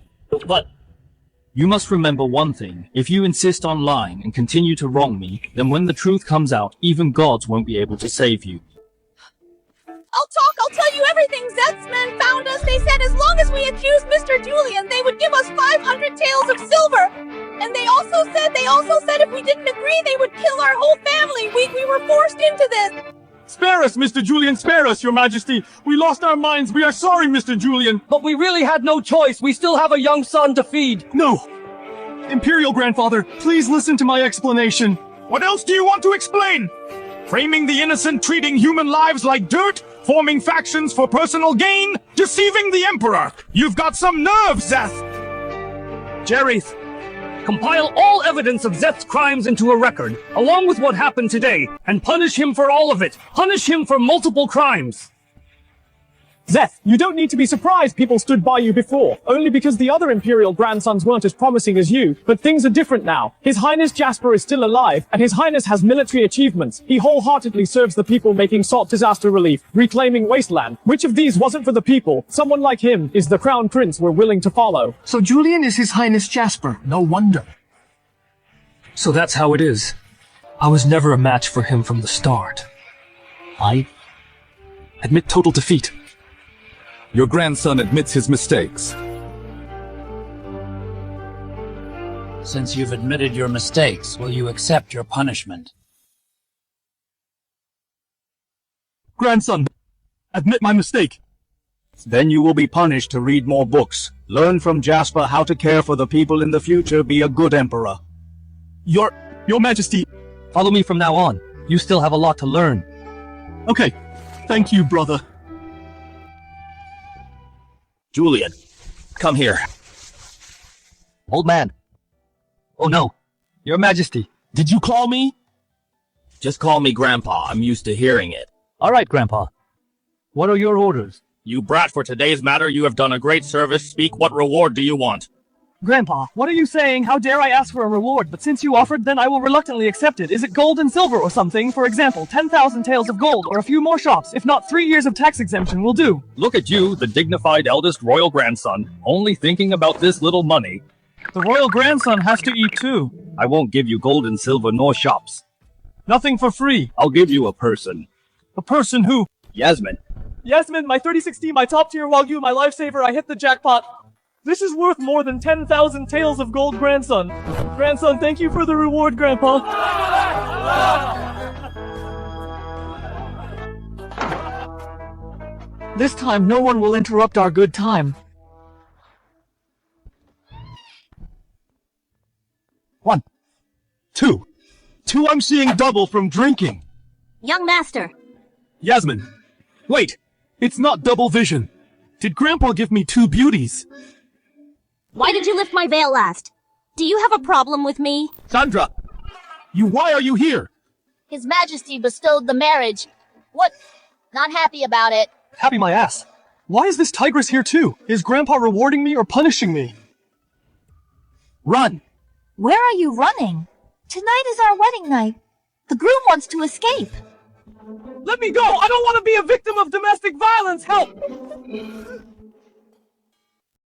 But you must remember one thing. If you insist on lying and continue to wrong me, then when the truth comes out, even gods won't be able to save you. I'll tell you everything. Zeth's men found us. They said as long as we accused Mr. Julian, they would give us 500 taels of silver. And they also said if we didn't agree, they would kill our whole family. We were forced into this. Spare us, Mr. Julian, spare us, Your Majesty. We lost our minds. We are sorry, Mr. Julian. But we really had no choice. We still have a young son to feed. No! Imperial Grandfather, please listen to my explanation. What else do you want to explain? Framing the innocent, treating human lives like dirt? Forming factions for personal gain? Deceiving the Emperor? You've got some nerve, Zeth! Jerryth, compile all evidence of Zeth's crimes into a record, along with what happened today, and punish him for all of it. Punish him for multiple crimes. Zeth, you don't need to be surprised people stood by you before, only because the other Imperial grandsons weren't as promising as you. But things are different now. His Highness Jasper is still alive, and His Highness has military achievements. He wholeheartedly serves the people, making salt disaster relief, reclaiming wasteland. Which of these wasn't for the people? Someone like him is the Crown Prince we're willing to follow. So Julian is His Highness Jasper. No wonder. So that's how it is. I was never a match for him from the start. I admit total defeat. Your grandson admits his mistakes. Since you've admitted your mistakes, will you accept your punishment? Grandson, admit my mistake. Then you will be punished to read more books. Learn from Jasper how to care for the people in the future. Be a good emperor. Your Majesty. Follow me from now on. You still have a lot to learn. Okay. Thank you, brother. Julian, come here. Old man. Oh no. Your Majesty. Did you call me? Just call me Grandpa. I'm used to hearing it. All right, Grandpa. What are your orders? You brat, for today's matter, you have done a great service. Speak, what reward do you want? Grandpa, what are you saying? How dare I ask for a reward? But since you offered, then I will reluctantly accept it. Is it gold and silver or something? For example, 10,000 taels of gold or a few more shops. If not, 3 years of tax exemption will do. Look at you, the dignified eldest royal grandson, only thinking about this little money. The royal grandson has to eat too. I won't give you gold and silver nor shops. Nothing for free. I'll give you a person. A person who? Yasmin. Yasmin, my 3060, my top tier Wagyu, my lifesaver, I hit the jackpot. This is worth more than 10,000 taels of gold, grandson. Grandson, thank you for the reward, Grandpa. This time, no one will interrupt our good time. One. Two. I'm seeing double from drinking. Young master. Yasmin. Wait. It's not double vision. Did Grandpa give me 2 beauties? Why did you lift my veil last? Do you have a problem with me? Sandra! Why are you here? His Majesty bestowed the marriage. What? Not happy about it. Happy my ass. Why is this tigress here too? Is Grandpa rewarding me or punishing me? Run! Where are you running? Tonight is our wedding night. The groom wants to escape. Let me go! I don't want to be a victim of domestic violence! Help!